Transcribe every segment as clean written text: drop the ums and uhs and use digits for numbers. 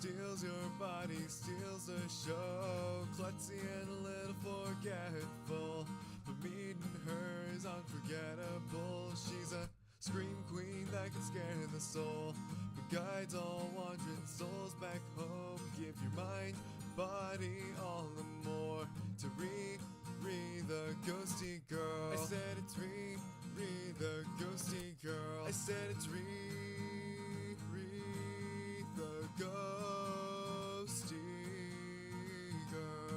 Steals your body, steals the show. Klutzy and a little forgetful, but meeting her is unforgettable. She's a scream queen that can scare the soul, but guides all wandering souls back home. Give your mind, body, all the more to Riri the ghosty girl. I said it's Riri the ghosty girl. I said it's Riri the ghosty girl.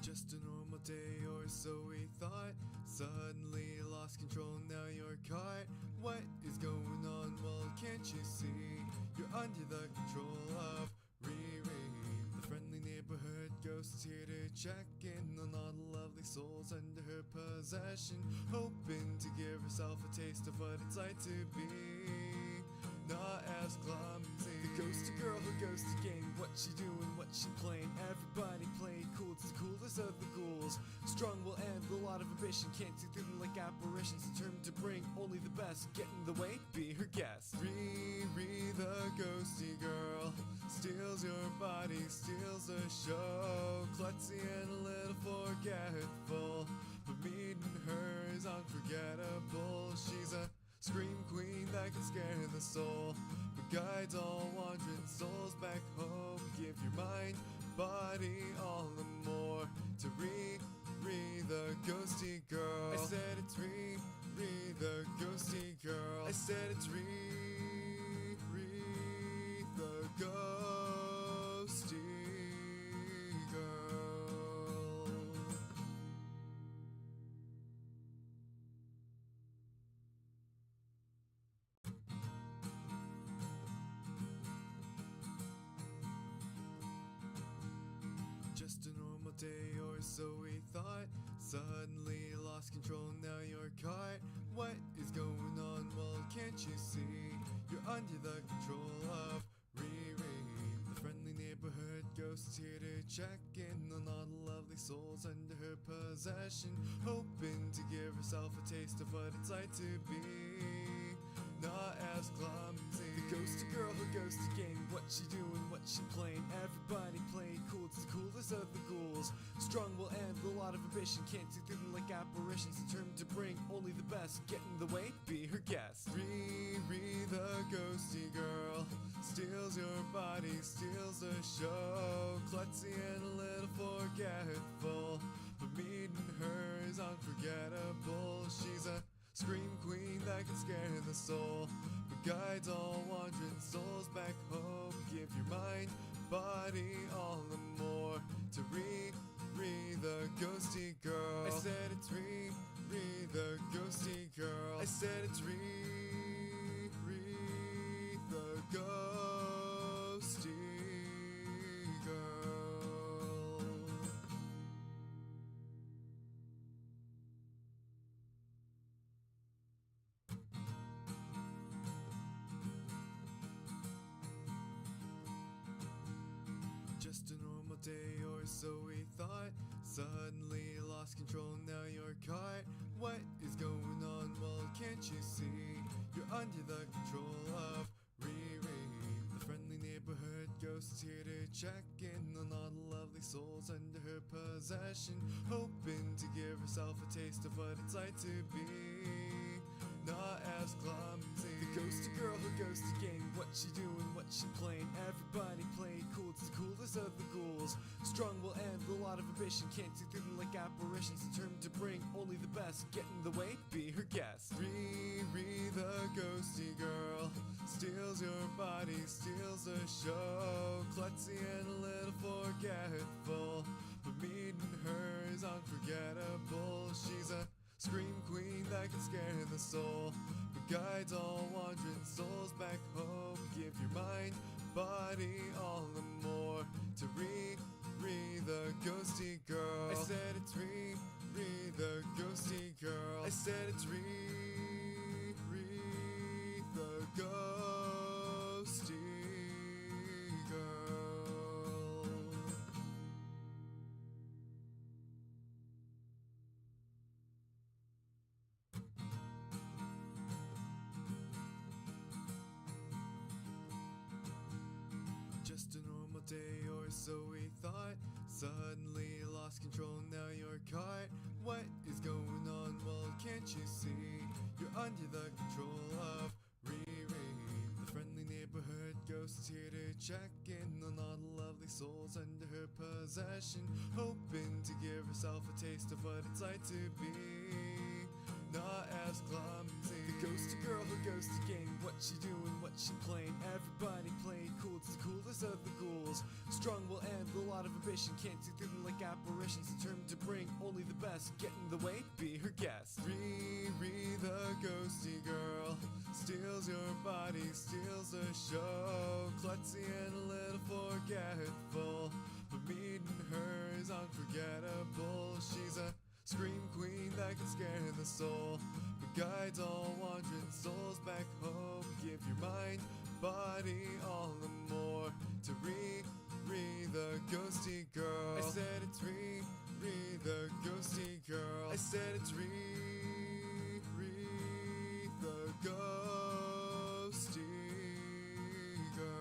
Just a normal day or so we thought. Suddenly lost control, now you're caught. What is going on? Well, can't you see? You're under the control of Riri, the friendly neighborhood ghost is here to check in on all the lovely souls under her possession, hoping to give herself a taste of what it's like to be not as clumsy. The ghosty girl who goes to game. What she doing, what she playing. Everybody play it cool, it's the coolest of the ghouls. Strong will end, a lot of ambition. Can't see through them like apparitions. Determined to bring only the best. Get in the way, be her guest. Riri the ghosty girl steals your body, steals the show. Klutzy and a little forgetful, but meeting her is unforgettable. She's a scream queen that can scare the soul, but guides all wandering souls back home. Give your mind, body, all the more to Riri the ghosty girl. I said it's Riri the ghosty girl. I said it's Riri the ghosty girl. Just a normal day or so we thought. Suddenly lost control, now you're caught. What is going on? Well, can't you see? You're under the control of Riri, the friendly neighborhood ghost is here to check in on all the lovely souls under her possession, hoping to give herself a taste of what it's like to be not as clumsy. The ghosty girl who goes to game. What she doing, what she playing. Everybody play it cool, it's the coolest of the ghouls. Strong will end, a lot of ambition. Can't see through them like apparitions. Determined to bring only the best. Get in the way, be her guest. Riri the ghosty girl steals your body, steals the show. Klutzy and a little forgetful, but meeting her is unforgettable. She's a scream queen that can scare the soul, but guides all wandering souls back home. Give your mind, body, all the more to Riri the ghosty girl. I said it's Riri the ghosty girl. I said it's Riri the ghosty girl. Just a normal day or so we thought. Suddenly lost control, now you're caught. What is going on? Well, can't you see? You're under the control of Riri, the friendly neighborhood ghost is here to check in on all the lovely souls under her possession, hoping to give herself a taste of what it's like to be not as clumsy. The ghosty girl who goes to game. What she doing, what she playing. Everybody play it cool, it's the coolest of the ghouls. Strong will end, a lot of ambition. Can't see through them like apparitions. Determined to bring only the best. Get in the way, be her guest. Riri the ghosty girl steals your body, steals the show. Klutzy and a little forgetful, but meeting her is unforgettable. She's a scream queen that can scare the soul, but guides all wandering souls back home. Give your mind, body, all the more to Riri the ghosty girl. I said it's Riri the ghosty girl. I said it's Riri the ghosty girl. day, or so we thought. Suddenly lost control, now you're caught. What is going on? Well, can't you see? You're under the control of YuureiRiri. The friendly neighborhood ghost is here to check in on all the lovely souls under her possession, hoping to give herself a taste of what it's like to be not as clumsy. The ghosty girl who goes to game. What she doing, what she playing? Everybody playing cool, it's the coolest of the ghouls. Strong will end, a lot of ambition. Can't see through them like apparitions. Determined to bring only the best. Get in the way, be her guest. Riri, the ghosty girl, steals your body, steals the show. Klutzy and a little forgetful, but meeting her is unforgettable. She's a scream queen that can scare the soul, but guides all wandering souls back home. Give your mind, body, all and more to Riri, the ghosty girl. I said it's Riri, the ghosty girl. I said it's Riri, the ghosty girl.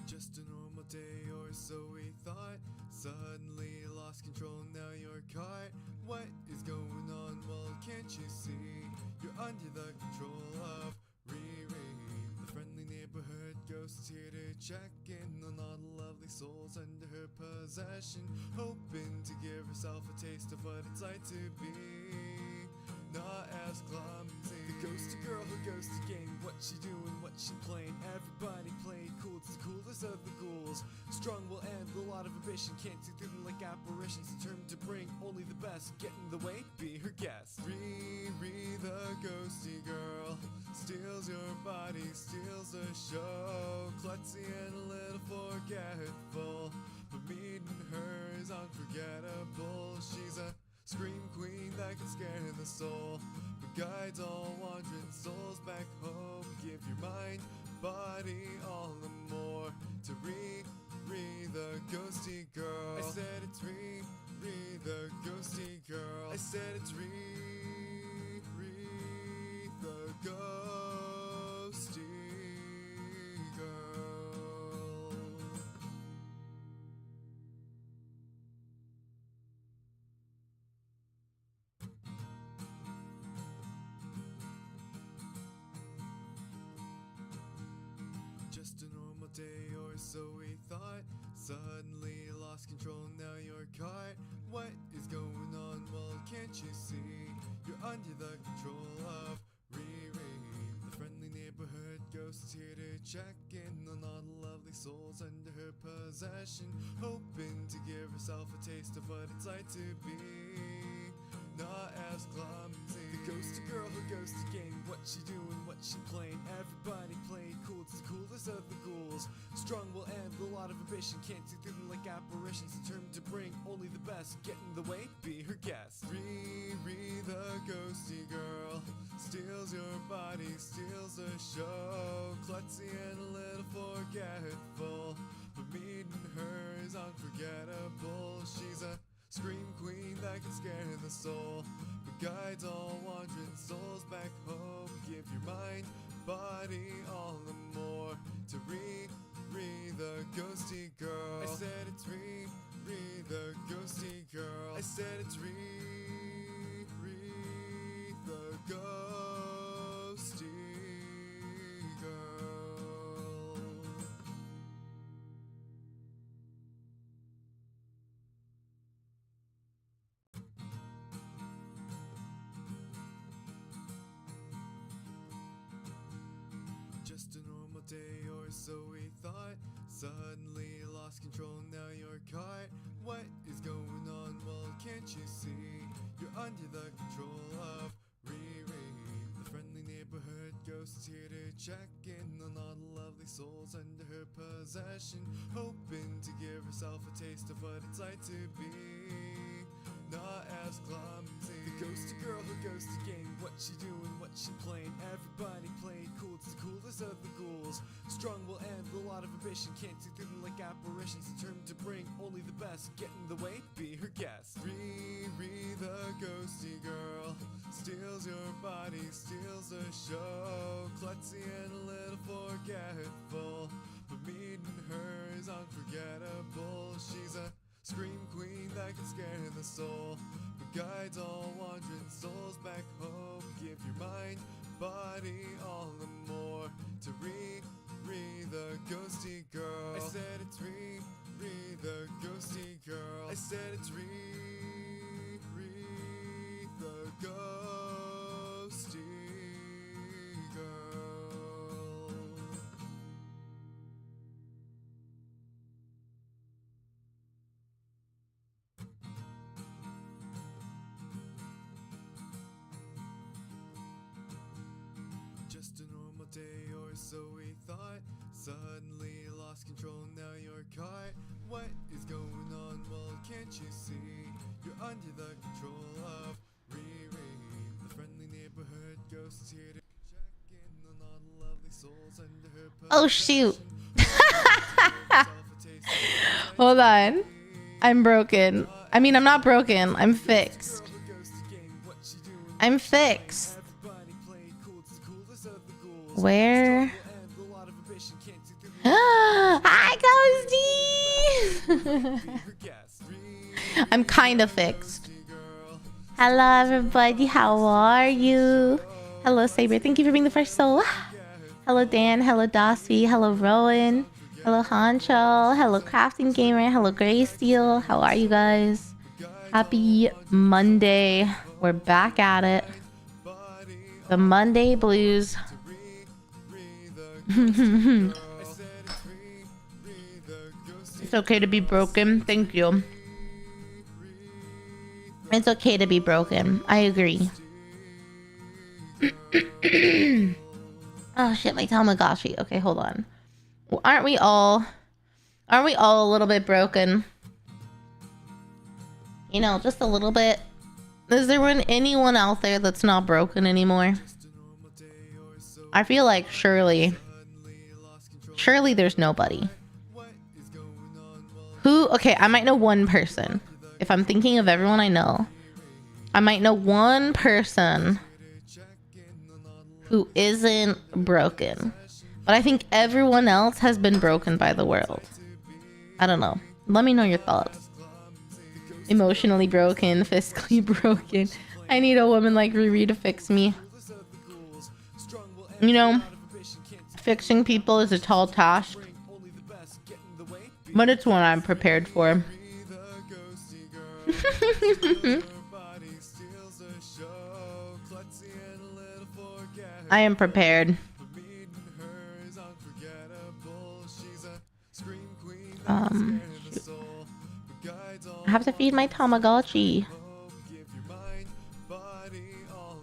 Just a normal day, or so we thought. Suddenly lost control, now you're caught. What is going on? Well, can't you see? You're under the control of YuureiRiri. The friendly neighborhood ghost is here to check in on all the lovely souls under her possession, hoping to give herself a taste of what it's like to be not as clumsy. The ghosty girl who goes to game. What she doing, what she playing? Everybody playing cool, it's the coolest of the ghouls. Strong will end, a lot of ambition. Can't see through them like apparitions. Determined to bring only the best. Get in the way, be her guest. Riri, the ghosty girl, steals your body, steals the show. Klutzy and a little forgetful, but meeting her is unforgettable. She's a scream queen that can scare the soul, but guides all wandering souls back home. Give your mind, body, all and more to Riri, the ghosty girl. I said it's Riri, the ghosty girl. I said it's Riri, the ghosty girl. Just a normal day, or so we thought. Suddenly lost control, now you're caught. What is going on? Well, can't you see? You're under the control of YuureiRiri. The friendly neighborhood ghost is here to check in on all the lovely souls under her possession, hoping to give herself a taste of what it's like to be not as clumsy. The ghosty girl who goes to game. What she doing, what she playing? Everybody playing cool, it's the coolest of the ghouls. Strong will end, a lot of ambition. Can't see through them like apparitions. Determined to bring only the best. Get in the way, be her guest. Riri, the ghosty girl, steals your body, steals the show. Klutzy and a little forgetful, but meeting her is unforgettable. She's a scream queen that can scare the soul, but guides all wandering souls back home. Give your mind, body, all and more to Riri, the ghosty girl. I said it's Riri, the ghosty girl. I said it's Riri, the ghosty girl. Just a normal day, or so we thought. Suddenly lost control, now you're caught. What is going on? Well, can't you see? You're under the control of YuureiRiri. The friendly neighborhood ghost is here to check in on all the lovely souls under her possession, hoping to give herself a taste of what it's like to be not as clumsy. The ghosty girl who goes to game, what she doing, what she playing. Everybody playing cool, it's the coolest of the ghouls. Strong will end, a lot of ambition, can't see through them like apparitions. Determined to bring only the best, get in the way, be her guest. Riri, the ghosty girl, steals your body, steals the show. Klutzy and a little forgetful, but meeting her is unforgettable. She's a scream queen that can scare the soul, but guides all wandering souls back home. Give your mind, body, all and more to Riri, the ghosty girl. I said it's Riri, the ghosty girl. I said it's Riri, the ghosty girl. Just a normal day or so we thought. Suddenly lost control, now you're caught. What is going on? Well, can't you see? You're under the control of Riri. The friendly neighborhood ghost is here to check in on all the lovely souls under her. Oh shoot. Hold on. I'm broken. I mean, I'm not broken. I'm fixed. I'm fixed. Where? Hi, Ghosty! I'm kind of fixed. Hello, everybody. How are you? Hello, Saber. Thank you for being the first soul. Hello, Dan. Hello, Dosby. Hello, Rowan. Hello, Honcho. Hello, Crafting Gamer. Hello, Graysteel. How are you guys? Happy Monday. We're back at it. The Monday blues. It's okay to be broken. Thank you. It's okay to be broken. I agree. Oh shit, my Tamagotchi. Okay, hold on. Well, aren't we all a little bit broken? You know, just a little bit. Is there anyone out there that's not broken anymore? I feel like surely there's nobody. Who? Okay, I might know one person. If I'm thinking of everyone I know, I might know one person who isn't broken. But I think everyone else has been broken by the world. I don't know. Let me know your thoughts. Emotionally broken, physically broken. I need a woman like Riri to fix me. You know, fixing people is a tall task, but it's one I'm prepared for. I am prepared. Shoot. I have to feed my Tamagotchi.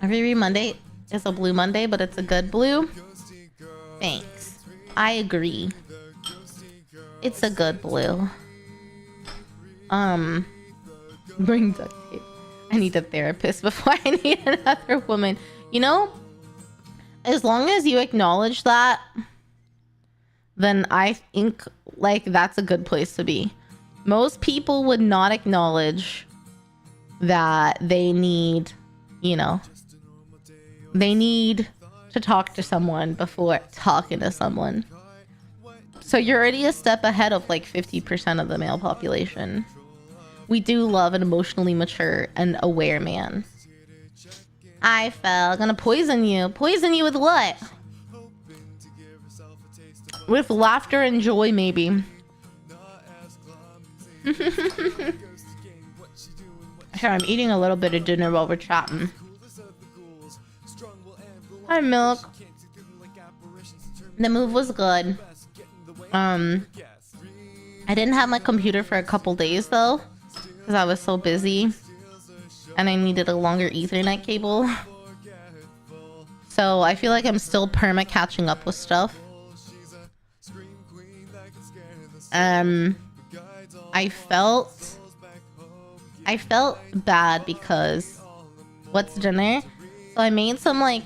Every Monday is a blue Monday, but it's a good blue. Thanks. I agree. It's a good blue. Bring duct tape. I need a therapist before I need another woman. You know, as long as you acknowledge that, then I think like that's a good place to be. Most people would not acknowledge that they need, you know, they need to talk to someone before talking to someone. So you're already a step ahead of like 50% of the male population. We do love an emotionally mature and aware man. I fell. Gonna poison you. Poison you with what? With laughter and joy, maybe. Here, I'm eating a little bit of dinner while we're chatting. Hi, Milk. The move was good. I didn't have my computer for a couple days though, because I was so busy and I needed a longer Ethernet cable. So I feel like I'm still perma catching up with stuff. I felt I felt bad because what's dinner? So I made some like,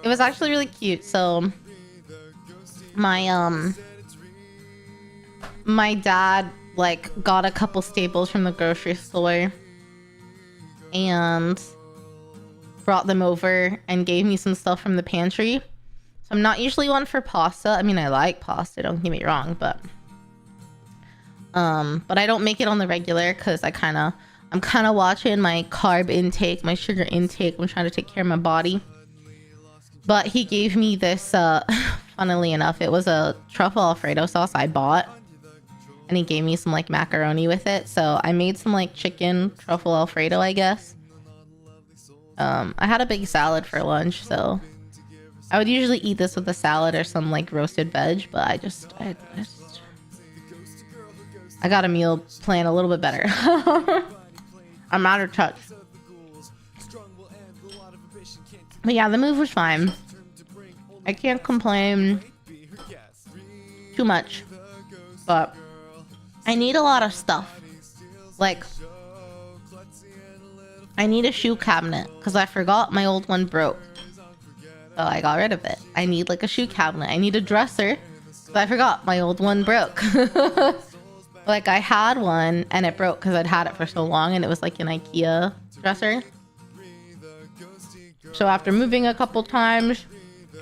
it was actually really cute. So my my dad like got a couple staples from the grocery store and brought them over and gave me some stuff from the pantry. So I'm not usually one for pasta. I mean, I like pasta, don't get me wrong, but I don't make it on the regular because I'm kind of watching my carb intake, my sugar intake. I'm trying to take care of my body. But he gave me this, funnily enough, it was a truffle Alfredo sauce I bought. And he gave me some like macaroni with it. So I made some like chicken truffle Alfredo, I guess. I had a big salad for lunch, so I would usually eat this with a salad or some like roasted veg, but I got a meal plan a little bit better. I'm out of touch. But yeah, the move was fine. I can't complain too much, but I need a lot of stuff. Like, I need a shoe cabinet because I forgot my old one broke. So I got rid of it. I need like a shoe cabinet. I need a dresser because I forgot my old one broke. Like I had one and it broke because I'd had it for so long and it was like an IKEA dresser. So after moving a couple times,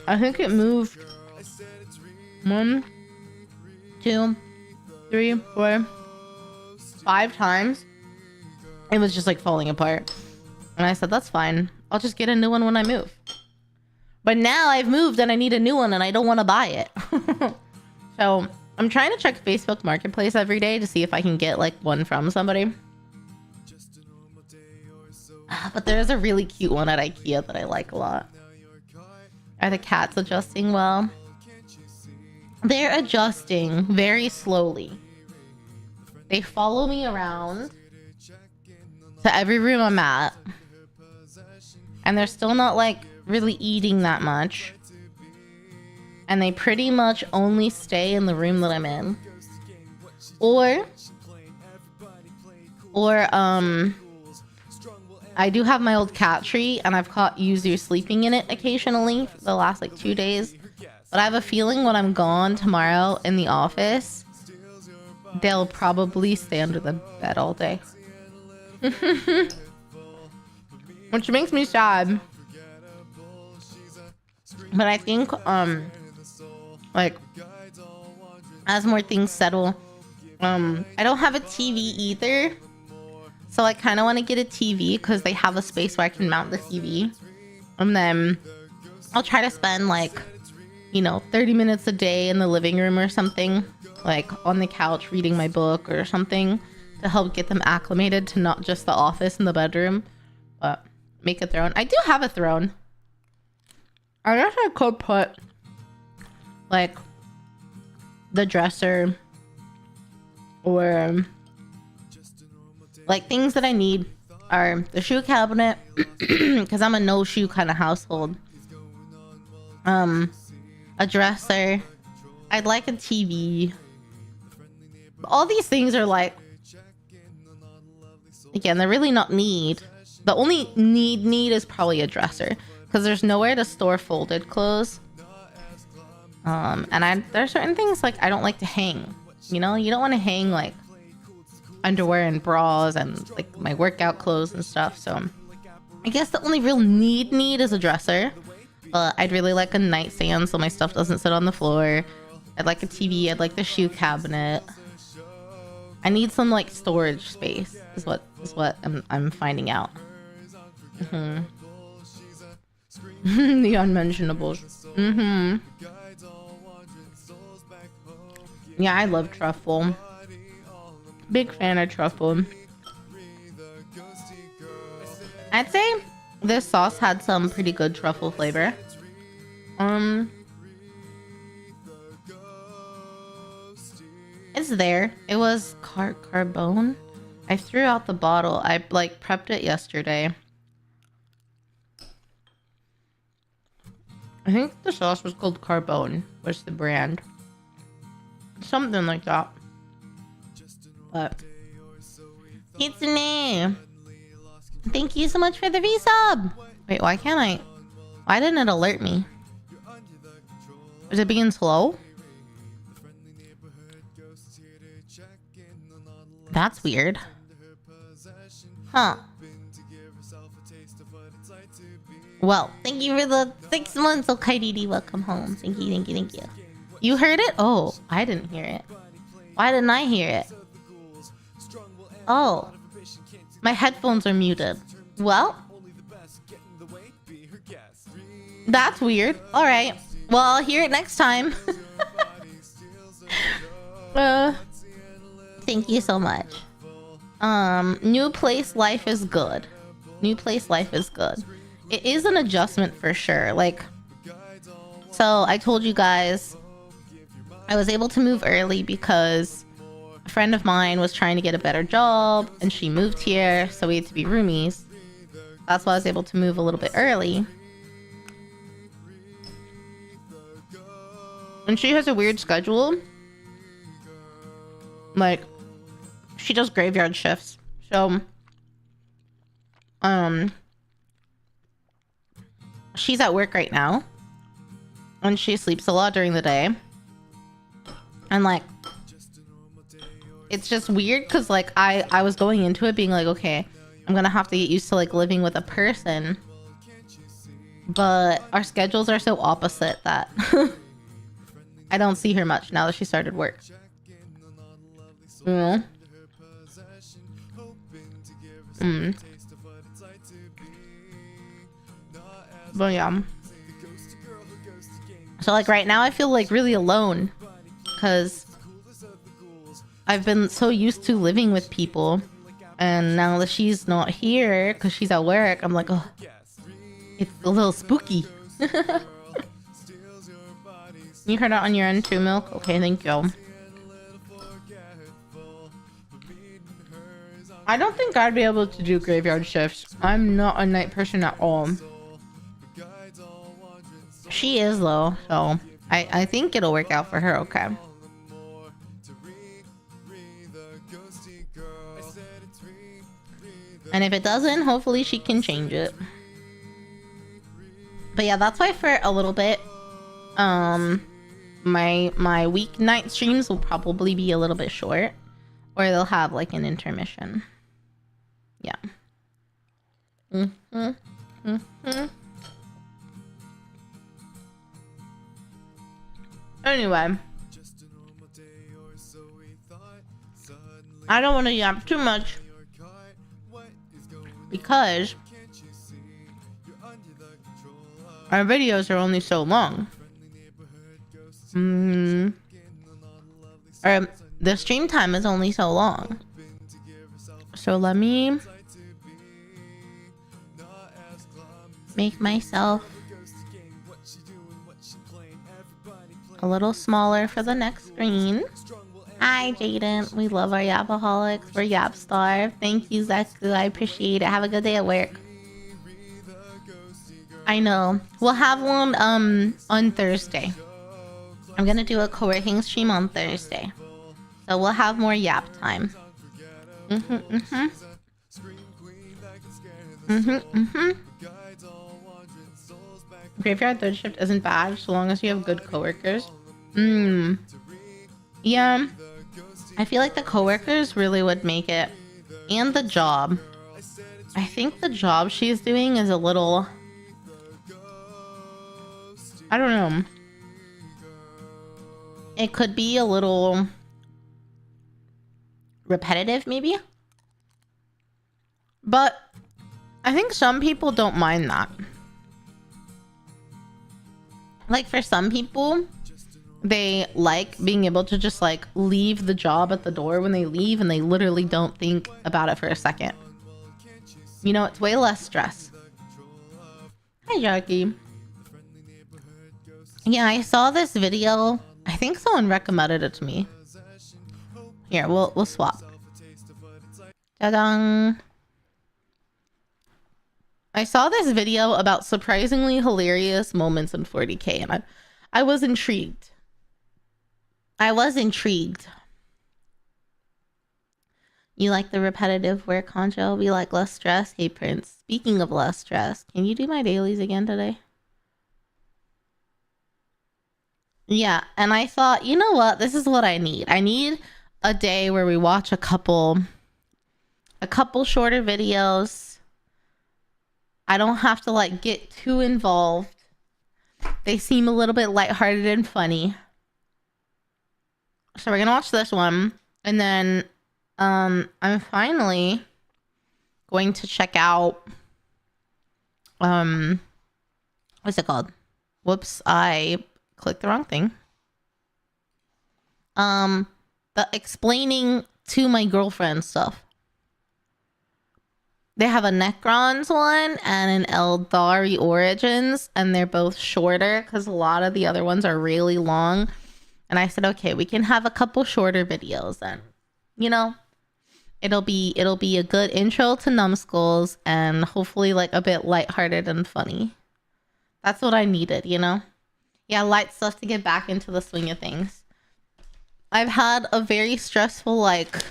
I think it moved 1, 2, 3, 4, 5 times. It was just like falling apart. And I said, that's fine. I'll just get a new one when I move. But now I've moved and I need a new one and I don't want to buy it. So I'm trying to check Facebook Marketplace every day to see if I can get like one from somebody. But there's a really cute one at IKEA that I like a lot. Are the cats adjusting well? They're adjusting very slowly. They follow me around to every room I'm at. And they're still not like really eating that much. And they pretty much only stay in the room that I'm in. Or I do have my old cat tree and I've caught Yuzu sleeping in it occasionally for the last like 2 days. But I have a feeling when I'm gone tomorrow in the office, they'll probably stay under the bed all day. Which makes me sad. But I think, like, as more things settle, I don't have a TV either. So I kind of want to get a TV because they have a space where I can mount the TV. And then I'll try to spend like, 30 minutes a day in the living room or something. Like on the couch reading my book or something to help get them acclimated to not just the office and the bedroom. But make a throne. I do have a throne. I guess I could put like the dresser or like things that I need are the shoe cabinet because I'm a no shoe kind of household. A dresser. I'd like a TV. All these things are like, again, they're really not need. The only need is probably a dresser because there's nowhere to store folded clothes. And there are certain things like I don't like to hang. You don't want to hang like underwear and bras and like my workout clothes and stuff. So I guess the only real need is a dresser. I'd really like a nightstand so my stuff doesn't sit on the floor. I'd like a TV. I'd like the shoe cabinet. I need some like storage space is what I'm finding out. The unmentionables. Yeah, I love truffle. Big fan of truffle. I'd say this sauce had some pretty good truffle flavor. It's there. It was carbone. I threw out the bottle. I like prepped it yesterday. I think the sauce was called Carbone, was the brand. Something like that. But Kitsune, thank you so much for the resub. Wait, why can't I? Why didn't it alert me? Is it being slow? That's weird. Huh. Well, thank you for the 6 months. Okay, Didi, welcome home. Thank you, thank you, thank you. You heard it? Oh, I didn't hear it. Why didn't I hear it? Oh, my headphones are muted. Well, that's weird. All right. Well, I'll hear it next time. Thank you so much. New place life is good. New place life is good. It is an adjustment for sure. Like, so I told you guys I was able to move early because a friend of mine was trying to get a better job and she moved here, so we had to be roomies. That's why I was able to move a little bit early. And she has a weird schedule. Like, she does graveyard shifts. So, she's at work right now. And she sleeps a lot during the day. And like, it's just weird because like I was going into it being like, okay, I'm gonna have to get used to like living with a person. But our schedules are so opposite that I don't see her much now that she started work. Mm. Mm. But yeah. So like right now I feel like really alone because I've been so used to living with people, and now that she's not here because she's at work, I'm like, oh, it's a little spooky. You heard it on your end too, Milk? Okay, thank you. I don't think I'd be able to do graveyard shifts. I'm not a night person at all. She is though, so I think it'll work out for her, okay? And if it doesn't, hopefully she can change it. But yeah, that's why for a little bit, my weeknight streams will probably be a little bit short, or they'll have like an intermission. Yeah. Anyway, I don't want to yap too much because our videos are only so long. Or the stream time is only so long. So let me make myself a little smaller for the next screen. Hi, Jaden. We love our Yapaholics. We're Yap Starved. Thank you, Zeku. I appreciate it. Have a good day at work. I know. We'll have one on Thursday. I'm gonna do a co-working stream on Thursday. So we'll have more Yap time. Graveyard third shift isn't bad so long as you have good coworkers. Yeah, I feel like the coworkers really would make it, and the job. I think the job she's doing is a little, I don't know, it could be a little repetitive maybe, but I think some people don't mind that. Like for some people, they like being able to just like leave the job at the door when they leave and they literally don't think about it for a second. You know, it's way less stress. Hi, Jackie. Yeah, I saw this video. I think someone recommended it to me. Here, we'll swap. Ta-dang. I saw this video about surprisingly hilarious moments in 40K, and I was intrigued. You like the repetitive work, Honcho? We like less stress. Hey, Prince. Speaking of less stress, can you do my dailies again today? Yeah, and I thought, you know what? This is what I need. I need a day where we watch a couple shorter videos. I don't have to like get too involved. They seem a little bit lighthearted and funny. So we're gonna watch this one, and then I'm finally going to check out what's it called? Whoops, I clicked the wrong thing. The explaining to my girlfriend stuff. They have a Necrons one and an Aeldari Origins, and they're both shorter because a lot of the other ones are really long. And I said, okay, we can have a couple shorter videos then. You know, it'll be a good intro to numbskulls and hopefully like a bit lighthearted and funny. That's what I needed, you know? Yeah, light stuff to get back into the swing of things. I've had a very stressful like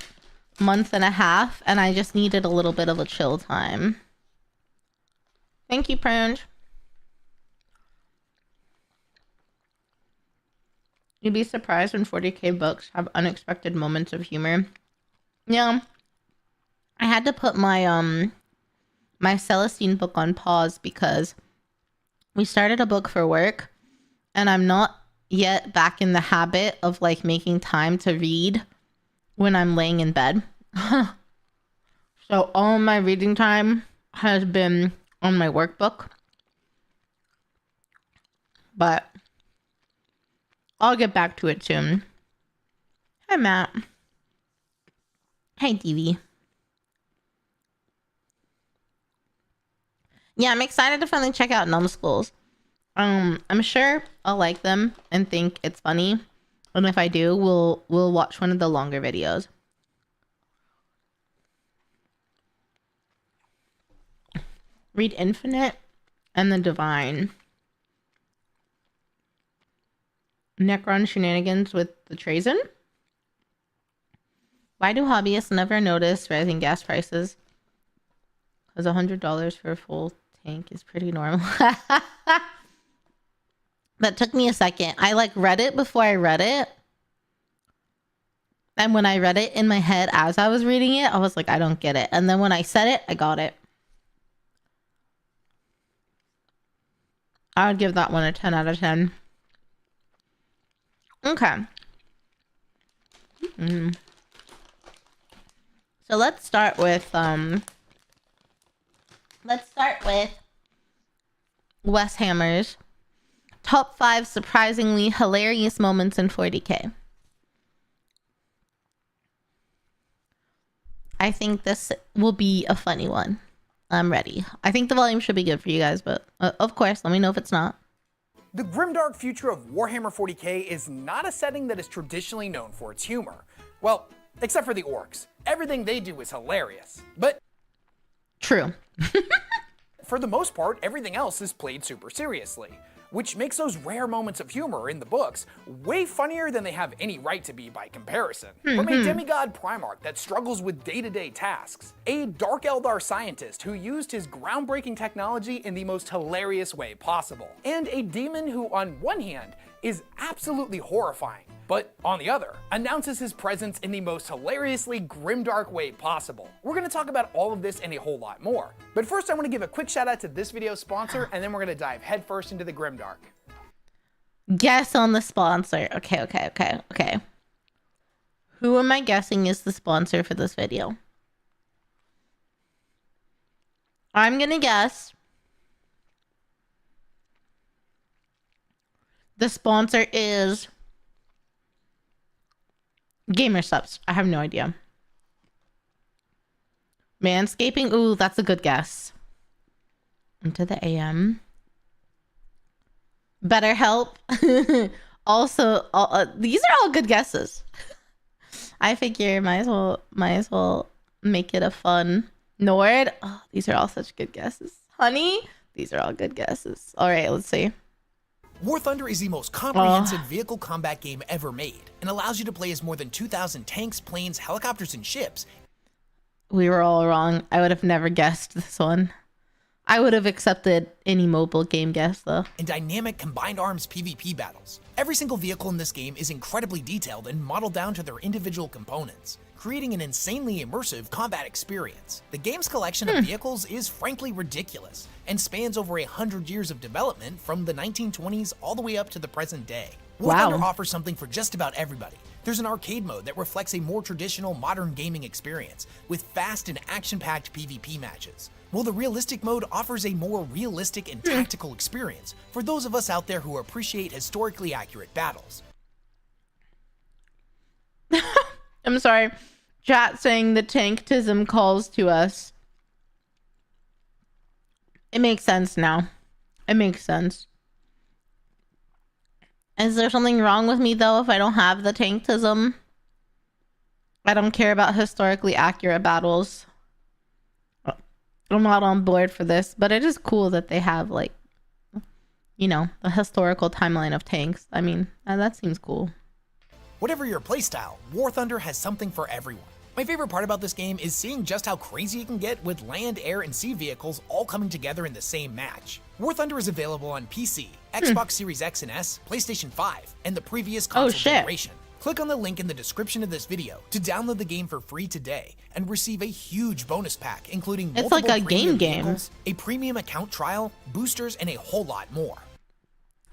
month and a half, and I just needed a little bit of a chill time. Thank you, Prunge. You'd be surprised when 40k books have unexpected moments of humor. Yeah. I had to put my my Celestine book on pause because we started a book for work, and I'm not yet back in the habit of like making time to read when I'm laying in bed. So all my reading time has been on my workbook. But I'll get back to it soon. Hi, Matt. Hi, TV. Yeah, I'm excited to finally check out numbskulls. I'm sure I'll like them and think it's funny. And if I do, we'll watch one of the longer videos. Read Infinite and the Divine. Necron shenanigans with the Trazen. Why do hobbyists never notice rising gas prices? Because $100 for a full tank is pretty normal. That took me a second. I like read it before I read it. And when I read it in my head as I was reading it, I was like, I don't get it. And then when I said it, I got it. I would give that one a 10 out of 10. Okay. So let's start with Wes Hammer's top 5 surprisingly hilarious moments in 40k. I think this will be a funny one. I'm ready. I think the volume should be good for you guys, but of course, let me know if it's not. The grimdark future of Warhammer 40k is not a setting that is traditionally known for its humor. Well, except for the orcs. Everything they do is hilarious. But true. for the most part, everything else is played super seriously, which makes those rare moments of humor in the books way funnier than they have any right to be by comparison. From a demigod Primarch that struggles with day-to-day tasks, a Dark Eldar scientist who used his groundbreaking technology in the most hilarious way possible, and a demon who, on one hand, is absolutely horrifying, but on the other, announces his presence in the most hilariously grimdark way possible. We're gonna talk about all of this and a whole lot more. But first I wanna give a quick shout out to this video's sponsor, and then we're gonna dive headfirst into the grimdark. Guess on the sponsor. Okay. Who am I guessing is the sponsor for this video? I'm gonna guess the sponsor is Gamer Subs. I have no idea. Manscaping? Ooh, that's a good guess. Into the AM. BetterHelp. Also, these are all good guesses. I figure might as well make it a fun Nord. Oh, these are all such good guesses. Honey, these are all good guesses. All right, let's see. War Thunder is the most comprehensive vehicle combat game ever made, and allows you to play as more than 2,000 tanks, planes, helicopters, and ships. We were all wrong. I would have never guessed this one. I would have accepted any mobile game guess, though. And dynamic combined arms PvP battles. Every single vehicle in this game is incredibly detailed and modeled down to their individual components, creating an insanely immersive combat experience. The game's collection of vehicles is frankly ridiculous and spans over 100 years of development from the 1920s all the way up to the present day. War Wow. Thunder offers something for just about everybody. There's an arcade mode that reflects a more traditional modern gaming experience with fast and action-packed PvP matches, while the realistic mode offers a more realistic and tactical experience for those of us out there who appreciate historically accurate battles. I'm sorry. Chat saying the tanktism calls to us. It makes sense now. It makes sense. Is there something wrong with me, though, if I don't have the tanktism? I don't care about historically accurate battles. I'm not on board for this, but it is cool that they have, like, you know, the historical timeline of tanks. I mean, that seems cool. Whatever your playstyle, War Thunder has something for everyone. My favorite part about this game is seeing just how crazy it can get with land, air, and sea vehicles all coming together in the same match. War Thunder is available on PC, Xbox Series X and S, PlayStation 5, and the previous console generation. Click on the link in the description of this video to download the game for free today and receive a huge bonus pack, including It's multiple like a premium game, vehicles, a premium account trial, boosters, and a whole lot more.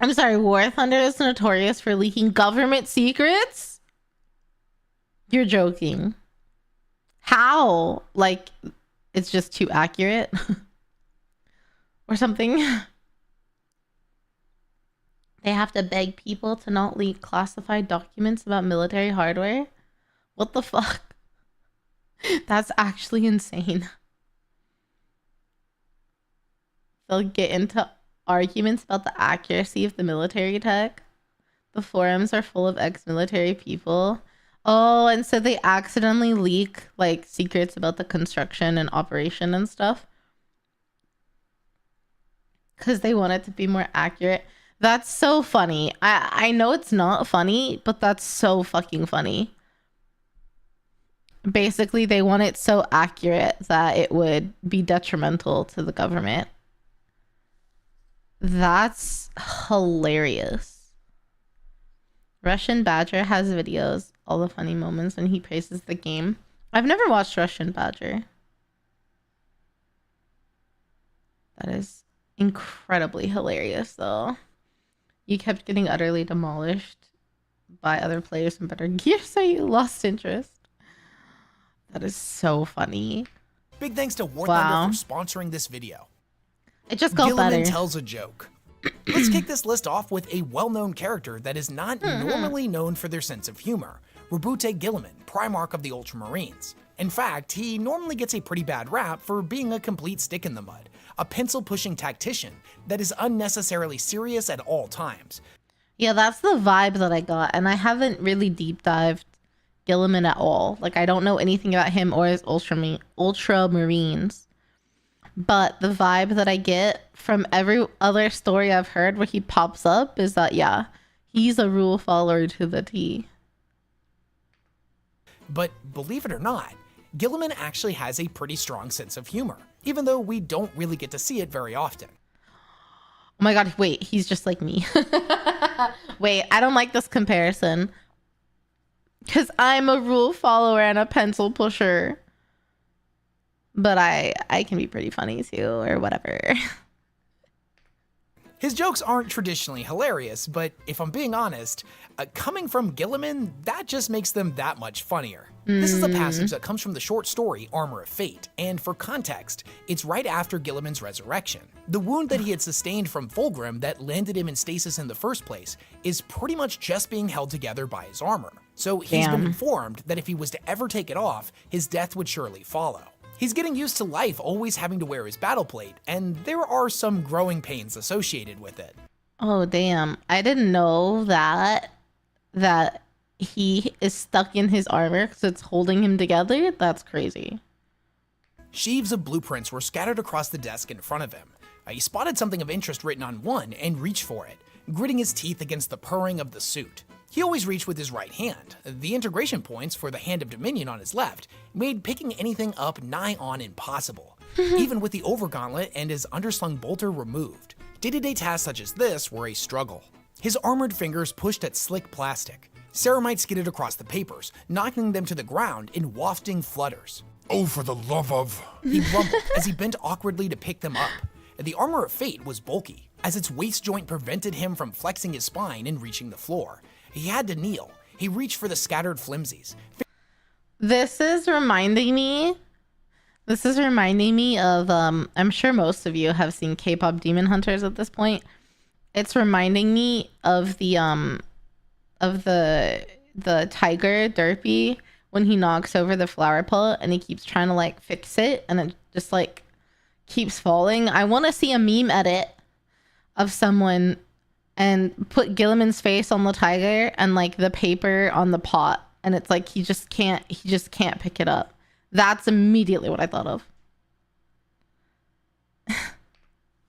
I'm sorry, War Thunder is notorious for leaking government secrets? You're joking. How? Like, it's just too accurate? Or something? They have to beg people to not leak classified documents about military hardware? What the fuck? That's actually insane. They'll get into arguments about the accuracy of the military tech. The forums are full of ex-military people. Oh, and so they accidentally leak, like, secrets about the construction and operation and stuff. Because they want it to be more accurate. That's so funny. I know it's not funny, but that's so fucking funny. Basically, they want it so accurate that it would be detrimental to the government. That's hilarious. Russian Badger has videos, all the funny moments when he praises the game. I've never watched Russian Badger. That is incredibly hilarious, though. You kept getting utterly demolished by other players in better gear, so you lost interest. That is so funny. Big thanks to War Thunder for sponsoring this video. It just got Guilliman better. tells a joke. Let's kick this list off with a well-known character that is not normally known for their sense of humor. Rabute Guilliman, Primarch of the Ultramarines. In fact, he normally gets a pretty bad rap for being a complete stick in the mud, a pencil-pushing tactician that is unnecessarily serious at all times. Yeah, that's the vibe that I got, and I haven't really deep dived Guilliman at all. Like, I don't know anything about him or his Ultramarines. But the vibe that I get from every other story I've heard where he pops up is that, yeah, he's a rule follower to the T. But believe it or not, Guilliman actually has a pretty strong sense of humor, even though we don't really get to see it very often. Oh my god, wait, he's just like me. Wait, I don't like this comparison. Because I'm a rule follower and a pencil pusher. But I can be pretty funny too, or whatever. His jokes aren't traditionally hilarious, but if I'm being honest, coming from Guilliman, that just makes them that much funnier. This is a passage that comes from the short story Armor of Fate, and for context, it's right after Guilliman's resurrection. The wound that he had sustained from Fulgrim that landed him in stasis in the first place is pretty much just being held together by his armor. So he's been informed that if he was to ever take it off, his death would surely follow. He's getting used to life always having to wear his battle plate, and there are some growing pains associated with it. Oh, damn. I didn't know that he is stuck in his armor because it's holding him together. That's crazy. Sheaves of blueprints were scattered across the desk in front of him. He spotted something of interest written on one and reached for it, gritting his teeth against the purring of the suit. He always reached with his right hand. The integration points for the Hand of Dominion on his left made picking anything up nigh on impossible, even with the overgauntlet and his underslung bolter removed. Day-to-day tasks such as this were a struggle. His armored fingers pushed at slick plastic. Ceramite skidded across the papers, knocking them to the ground in wafting flutters. Oh, for the love of... He grumbled as he bent awkwardly to pick them up. The armor of fate was bulky, as its waist joint prevented him from flexing his spine and reaching the floor. He had to kneel. He reached for the scattered flimsies. This is reminding me of I'm sure most of you have seen K-pop Demon Hunters at this point. It's reminding me of the tiger Derpy when he knocks over the flower pot and he keeps trying to like fix it and it just like keeps falling. I want to see a meme edit of someone and put Guilliman's face on the tiger and like the paper on the pot, and it's like he just can't pick it up. That's immediately what I thought of.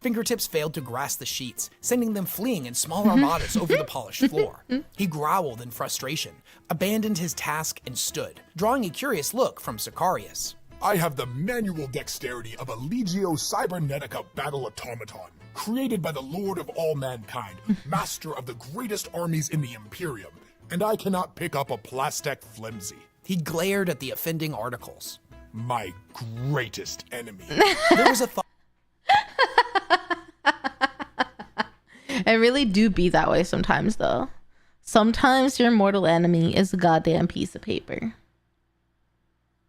Fingertips failed to grasp the sheets, sending them fleeing in small armadas over the polished floor. He growled in frustration, abandoned his task, and stood, drawing a curious look from Sicarius. I have the manual dexterity of a Legio Cybernetica battle automaton, created by the Lord of all mankind, master of the greatest armies in the Imperium, and I cannot pick up a plastic flimsy. He glared at the offending articles. My greatest enemy. There was a thought. It really do be that way sometimes, though. Sometimes your mortal enemy is a goddamn piece of paper.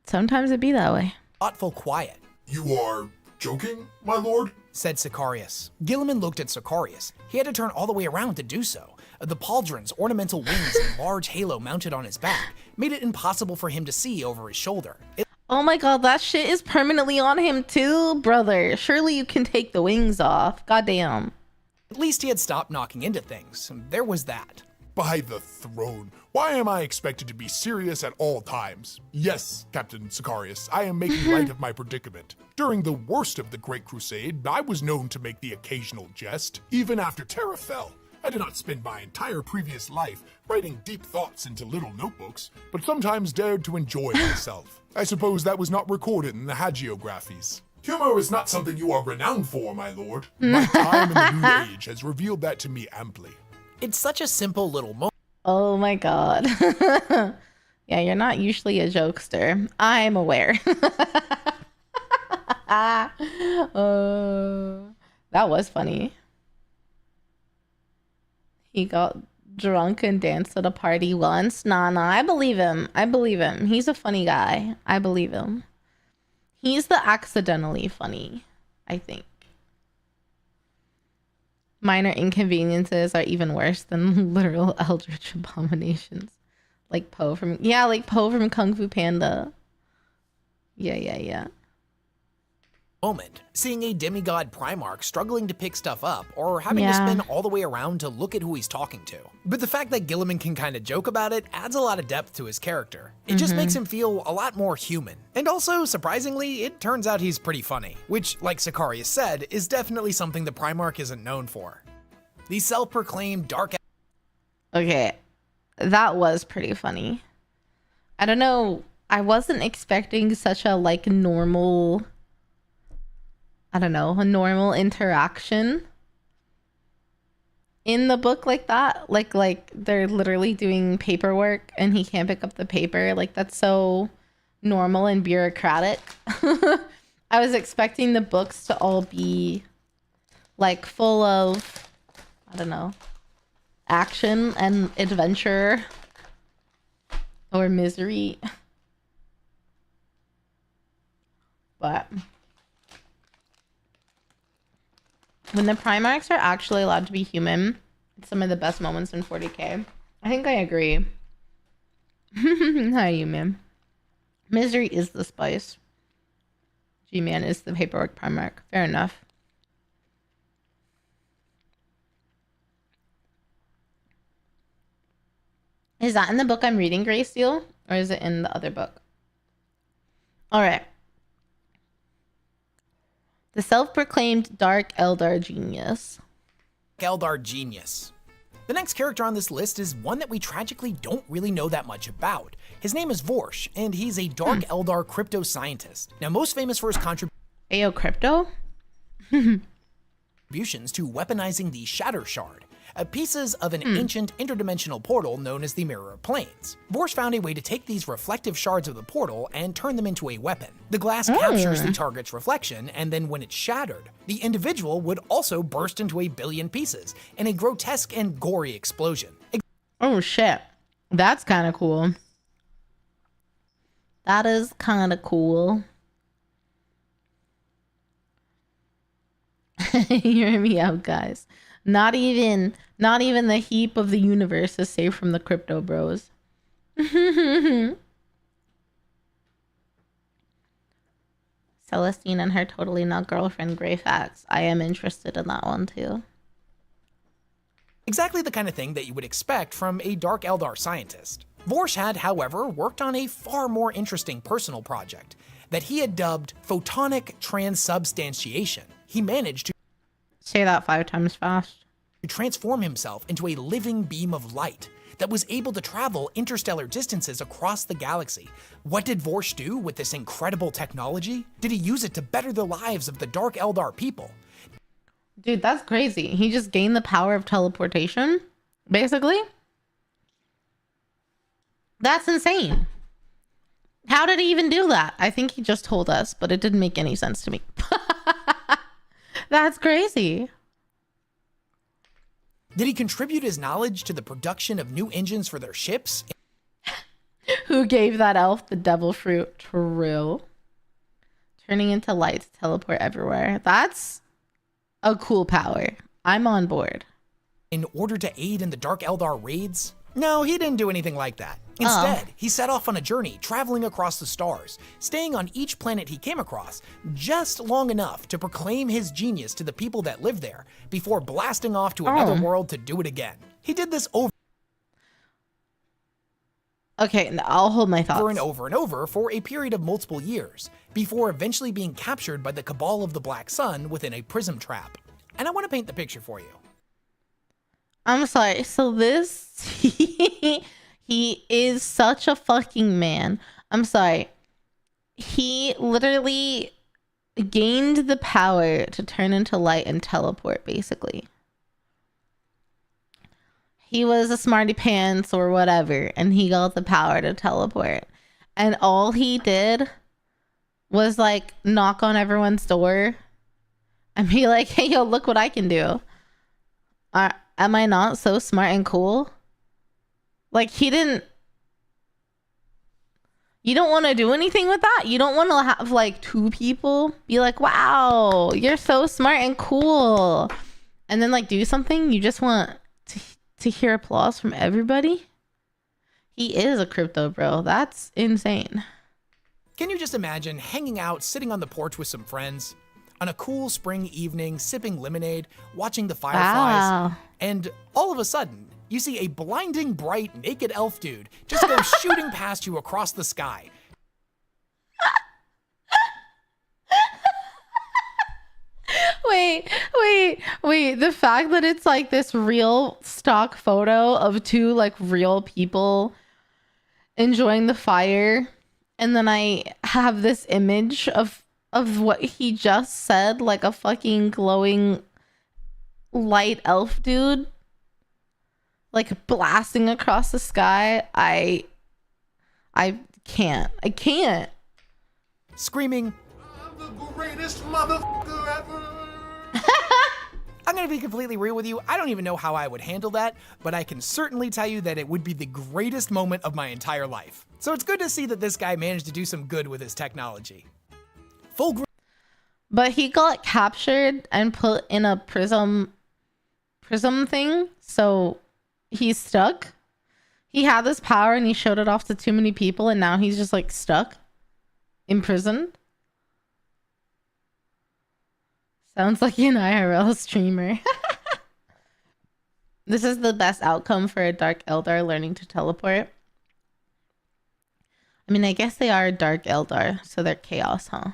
Sometimes it be that way. Thoughtful quiet. You are joking, my lord? Said Sicarius. Guilliman looked at Sicarius. He had to turn all the way around to do so. The pauldron's ornamental wings and large halo mounted on his back made it impossible for him to see over his shoulder. Oh my god, that shit is permanently on him too, brother. Surely you can take the wings off. Goddamn. At least he had stopped knocking into things. There was that. By the throne, why am I expected to be serious at all times? Yes, Captain Sicarius, I am making light of my predicament. During the worst of the Great Crusade, I was known to make the occasional jest. Even after Terra fell, I did not spend my entire previous life writing deep thoughts into little notebooks, but sometimes dared to enjoy myself. I suppose that was not recorded in the hagiographies. Humor is not something you are renowned for, my lord. My time in the New Age has revealed that to me amply. It's such a simple little moment. Oh my god. Yeah, you're not usually a jokester. I'm aware. That was funny. He got drunk and danced at a party once. Nah, I believe him. He's a funny guy. I believe him. He's the accidentally funny, I think. Minor inconveniences are even worse than literal eldritch abominations. Like Poe from Kung Fu Panda. Yeah. Moment, seeing a demigod Primarch struggling to pick stuff up or having to spin all the way around to look at who he's talking to. But the fact that Guilliman can kind of joke about it adds a lot of depth to his character. It just makes him feel a lot more human. And also, surprisingly, it turns out he's pretty funny, which, like Sicarius said, is definitely something the Primarch isn't known for. The self-proclaimed Dark... Okay, that was pretty funny. I don't know, I wasn't expecting such a, like, normal... I don't know, a normal interaction in the book like that. Like they're literally doing paperwork and he can't pick up the paper. Like, that's so normal and bureaucratic. I was expecting the books to all be like full of, I don't know, action and adventure or misery. But when the Primarchs are actually allowed to be human, it's some of the best moments in 40k. I think I agree. Hi, you man. Misery is the spice. G-Man is the paperwork Primarch. Fair enough. Is that in the book I'm reading, Graysteel? Or is it in the other book? Alright. The self-proclaimed Dark Eldar genius. Eldar genius. The next character on this list is one that we tragically don't really know that much about. His name is Vorsh, and he's a Dark Eldar crypto scientist. Now, most famous for his Ayo, crypto? contributions to weaponizing the Shatter Shard, pieces of an ancient interdimensional portal known as the Mirror of Planes. Vorsh found a way to take these reflective shards of the portal and turn them into a weapon. The glass captures the target's reflection, and then when it's shattered, the individual would also burst into a billion pieces in a grotesque and gory explosion. Oh shit. That's kind of cool. That is kind of cool. Hear me out, guys. Not even the heap of the universe is safe from the crypto bros. Celestine and her totally not girlfriend Grey Facts. I am interested in that one too. Exactly the kind of thing that you would expect from a Dark Eldar scientist. Vorsh had, however, worked on a far more interesting personal project that he had dubbed photonic transubstantiation. He managed to say that 5 times fast. To transform himself into a living beam of light that was able to travel interstellar distances across the galaxy. What did Vorsh do with this incredible technology? Did he use it to better the lives of the Dark Eldar people? Dude, that's crazy. He just gained the power of teleportation, basically. That's insane. How did he even do that? I think he just told us, but it didn't make any sense to me. That's crazy. Did he contribute his knowledge to the production of new engines for their ships? Who gave that elf the devil fruit? True. Turning into light to teleport everywhere. That's a cool power. I'm on board. In order to aid in the Dark Eldar raids? No, he didn't do anything like that. Instead, he set off on a journey, traveling across the stars, staying on each planet he came across, just long enough to proclaim his genius to the people that live there, before blasting off to another world to do it again. He did this over I'll hold my thoughts. Over and over for a period of multiple years, before eventually being captured by the Cabal of the Black Sun within a prism trap. And I want to paint the picture for you. I'm sorry. So this, he is such a fucking man. I'm sorry. He literally gained the power to turn into light and teleport, basically. He was a smarty pants or whatever, and he got the power to teleport. And all he did was like knock on everyone's door and be like, hey, yo, look what I can do. Am I not so smart and cool? Like, he didn't... You don't want to do anything with that? You don't want to have, like, 2 people be like, wow, you're so smart and cool. And then, like, do something? You just want to hear applause from everybody? He is a crypto bro. That's insane. Can you just imagine hanging out, sitting on the porch with some friends? On a cool spring evening, sipping lemonade, watching the fireflies, and all of a sudden, you see a blinding bright naked elf dude just go shooting past you across the sky. Wait. The fact that it's like this real stock photo of 2 like real people enjoying the fire, and then I have this image of what he just said, like a fucking glowing light elf dude like blasting across the sky. I can't Screaming, I'm the greatest motherfucker ever. I'm gonna be completely real with you. I don't even know how I would handle that, but I can certainly tell you that it would be the greatest moment of my entire life. So it's good to see that this guy managed to do some good with his technology. Fulgrim. But he got captured and put in a prism thing, so he's stuck. He had this power and he showed it off to too many people, and now he's just like stuck, imprisoned. Sounds like an IRL streamer. This is the best outcome for a Dark Eldar learning to teleport. I mean, I guess they are Dark Eldar, so they're chaos, huh?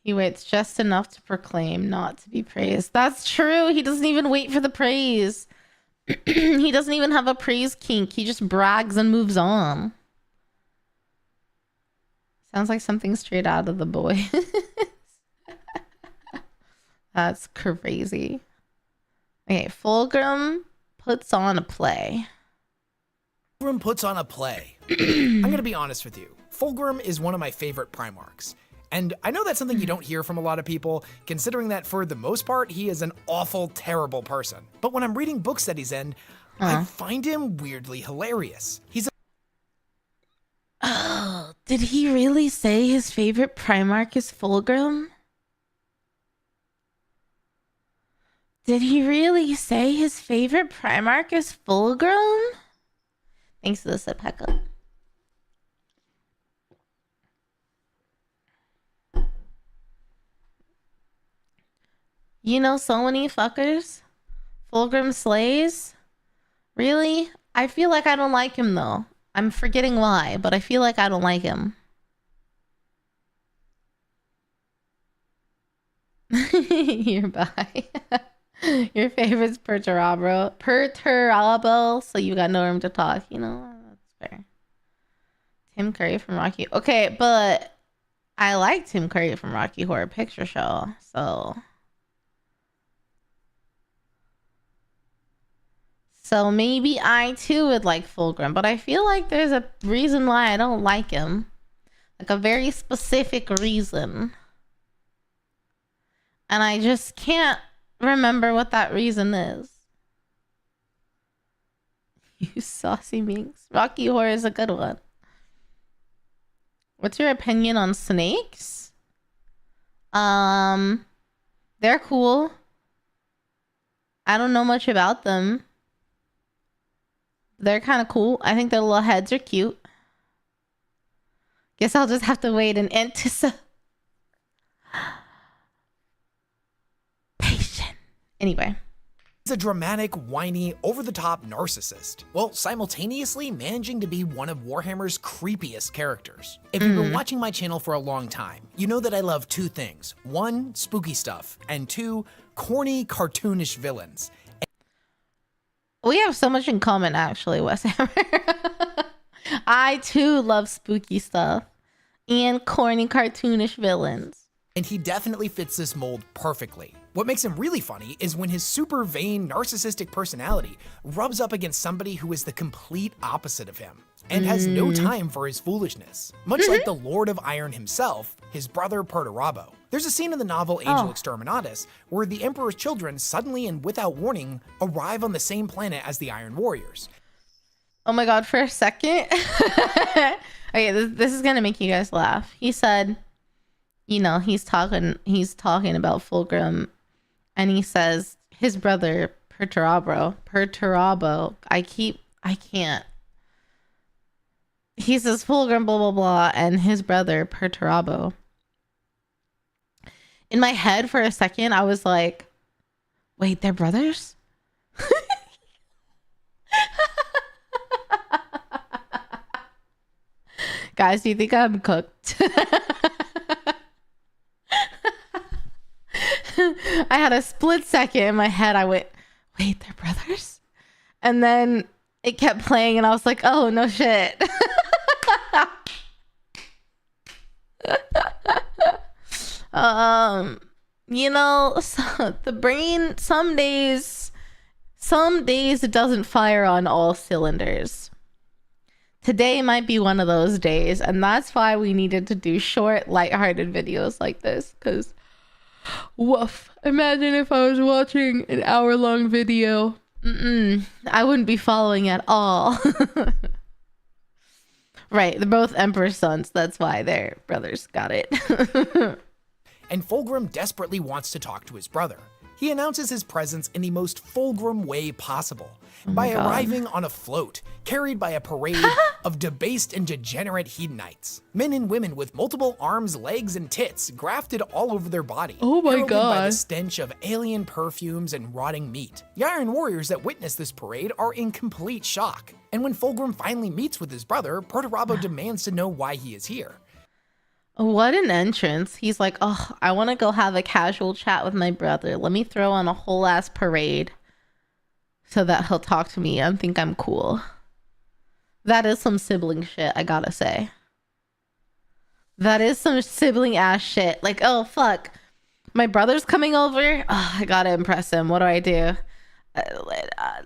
He waits just enough to proclaim, not to be praised. That's true. He doesn't even wait for the praise. He doesn't even have a praise kink. He just brags and moves on. Sounds like something straight out of The Boys. That's crazy. Okay, Fulgrim puts on a play. Fulgrim puts on a play. I'm gonna be honest with you. Fulgrim is one of my favorite Primarchs. And I know that's something you don't hear from a lot of people, considering that for the most part, he is an awful, terrible person. But when I'm reading books that he's in, I find him weirdly hilarious. He's Oh, did he really say his favorite Primarch is Fulgrim? Did he really say his favorite Primarch is Fulgrim? Thanks for the sip, Hecka. You know so many fuckers? Fulgrim slays? Really? I feel like I don't like him though. I'm forgetting why, but I feel like I don't like him. You're bye. Your favorite's Perturabo. Perturabo, so you got no room to talk. You know, that's fair. Tim Curry from Rocky. Okay, but I like Tim Curry from Rocky Horror Picture Show, so... So maybe I too would like Fulgrim, but I feel like there's a reason why I don't like him. Like a very specific reason. And I just can't remember what that reason is. You saucy minx. Rocky Horror is a good one. What's your opinion on snakes? They're cool. I don't know much about them. They're kind of cool. I think their little heads are cute. Guess I'll just have to wait and anticipation. Anyway. He's a dramatic, whiny, over-the-top narcissist, while simultaneously managing to be one of Warhammer's creepiest characters. If you've been watching my channel for a long time, you know that I love two things. One, spooky stuff, and two, corny, cartoonish villains. We have so much in common, actually, Weshammer. I, too, love spooky stuff and corny, cartoonish villains. And he definitely fits this mold perfectly. What makes him really funny is when his super vain, narcissistic personality rubs up against somebody who is the complete opposite of him and has no time for his foolishness. Much like the Lord of Iron himself, his brother Perturabo. There's a scene in the novel Angel Exterminatus where the Emperor's children suddenly and without warning arrive on the same planet as the Iron Warriors. Oh my god, for a second. Okay, this is gonna make you guys laugh. He said, you know, he's talking about Fulgrim, and he says his brother Perturabo. I can't. He says Fulgrim blah blah blah and his brother Perturabo. In my head for a second, I was like, wait, they're brothers? Guys, do you think I'm cooked? I had a split second in my head. I went, wait, they're brothers? And then it kept playing and I was like, oh, no shit. You know, the brain, some days it doesn't fire on all cylinders. Today might be one of those days, and that's why we needed to do short, lighthearted videos like this, because woof. Imagine if I was watching an hour-long video. I wouldn't be following at all. Right, they're both Emperor's sons. That's why they're brothers. Got it. And Fulgrim desperately wants to talk to his brother. He announces his presence in the most Fulgrim way possible, by arriving on a float, carried by a parade of debased and degenerate hedonites. Men and women with multiple arms, legs, and tits grafted all over their body. Oh my heralded god. by the stench of alien perfumes and rotting meat. The Iron Warriors that witness this parade are in complete shock. And when Fulgrim finally meets with his brother, Perturabo demands to know why he is here. What an entrance. He's like, oh, I want to go have a casual chat with my brother. Let me throw on a whole ass parade so that he'll talk to me and think I'm cool. That is some sibling shit, I gotta say. That is some sibling ass shit. Like, oh, fuck. My brother's coming over. Oh, I gotta impress him. What do I do?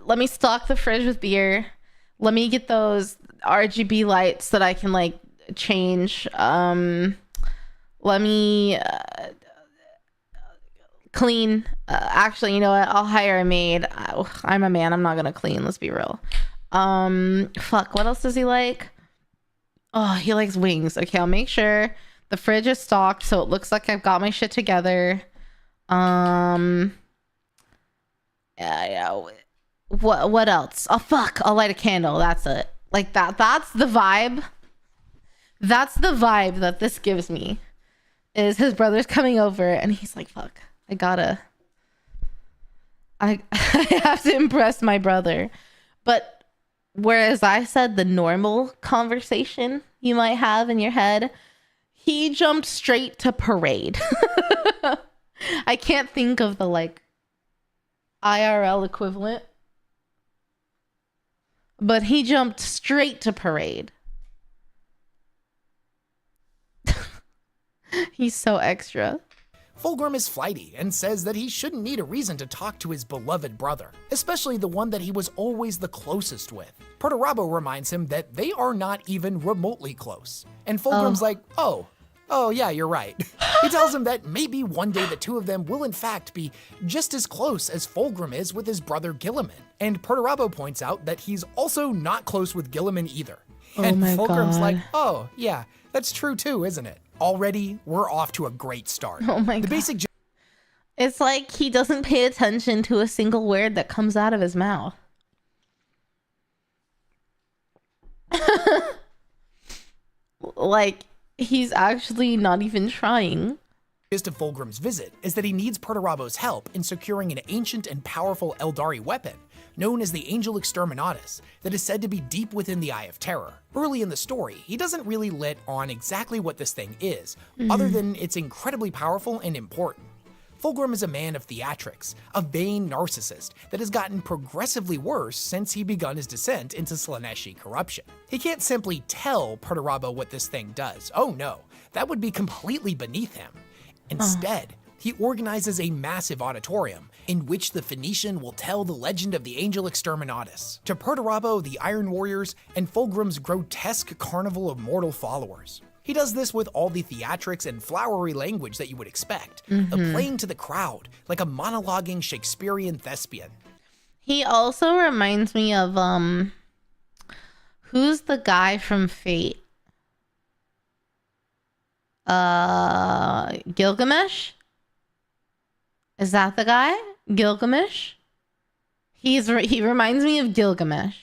Let me stock the fridge with beer. Let me get those RGB lights that I can, like, change. Let me clean. Actually, you know what? I'll hire a maid. I'm a man. I'm not gonna clean. Let's be real. Fuck. What else does he like? Oh, he likes wings. Okay, I'll make sure the fridge is stocked so it looks like I've got my shit together. Yeah. What else? Oh, fuck. I'll light a candle. That's it. Like that. That's the vibe. That's the vibe that this gives me. Is his brother's coming over and he's like, fuck, I have to impress my brother. But whereas I said the normal conversation you might have in your head, he jumped straight to parade. I can't think of the like IRL equivalent, but he jumped straight to parade. He's so extra. Fulgrim is flighty and says that he shouldn't need a reason to talk to his beloved brother, especially the one that he was always the closest with. Perturabo reminds him that they are not even remotely close. And Fulgrim's like, oh yeah, you're right. He tells him that maybe one day the two of them will in fact be just as close as Fulgrim is with his brother Guilliman. And Perturabo points out that he's also not close with Guilliman either. And Fulgrim's like, oh yeah, that's true too, isn't it? Already, we're off to a great start. Oh my God. It's like he doesn't pay attention to a single word that comes out of his mouth. Like, he's actually not even trying. Of Fulgrim's visit is that he needs Perturabo's help in securing an ancient and powerful Aeldari weapon, known as the Angel Exterminatus, that is said to be deep within the Eye of Terror. Early in the story, he doesn't really let on exactly what this thing is, other than it's incredibly powerful and important. Fulgrim is a man of theatrics, a vain narcissist that has gotten progressively worse since he begun his descent into Slaaneshi corruption. He can't simply tell Perturabo what this thing does. Oh no, that would be completely beneath him. Instead, he organizes a massive auditorium in which the Phoenician will tell the legend of the Angel Exterminatus to Perturabo, the Iron Warriors, and Fulgrim's grotesque carnival of mortal followers. He does this with all the theatrics and flowery language that you would expect, playing to the crowd like a monologuing Shakespearean thespian. He also reminds me of, who's the guy from Fate? Gilgamesh? Is that the guy? Gilgamesh? He reminds me of Gilgamesh.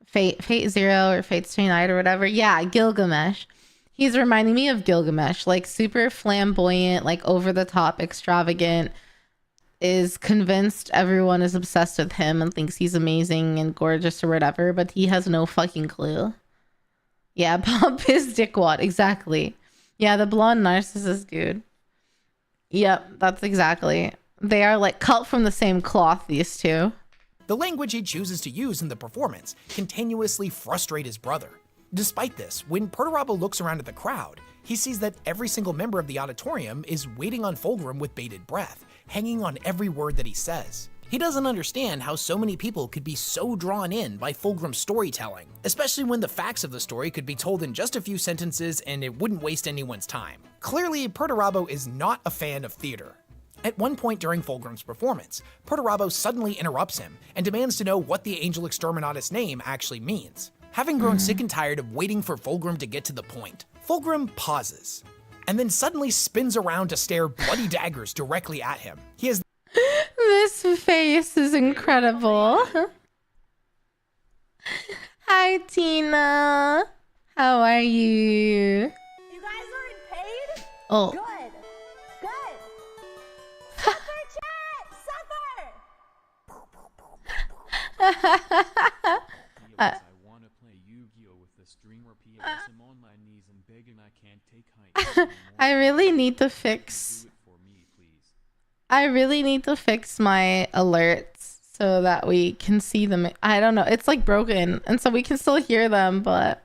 Fate Zero or Fate Stay Night or whatever. Yeah, Gilgamesh. He's reminding me of Gilgamesh. Like super flamboyant, like over the top, extravagant. Is convinced everyone is obsessed with him and thinks he's amazing and gorgeous or whatever, but he has no fucking clue. Yeah, pump his dickwad. Exactly. Yeah, the blonde narcissist dude. Yep, that's exactly. They are like cut from the same cloth, these two. The language he chooses to use in the performance continuously frustrates his brother. Despite this, when Perturabo looks around at the crowd, he sees that every single member of the auditorium is waiting on Fulgrim with bated breath, hanging on every word that he says. He doesn't understand how so many people could be so drawn in by Fulgrim's storytelling, especially when the facts of the story could be told in just a few sentences and it wouldn't waste anyone's time. Clearly, Perturabo is not a fan of theater. At one point during Fulgrim's performance, Perturabo suddenly interrupts him and demands to know what the Angel Exterminatus name actually means. Having grown sick and tired of waiting for Fulgrim to get to the point, Fulgrim pauses, and then suddenly spins around to stare bloody daggers directly at him. He has This face is incredible. Hi, Tina. How are you? You guys aren't paid? Oh. Good. Good. Suffer, chat! Suffer! I want to play Yu-Gi-Oh with the I really need to fix my alerts so that we can see them. I don't know. It's like broken. And so we can still hear them, but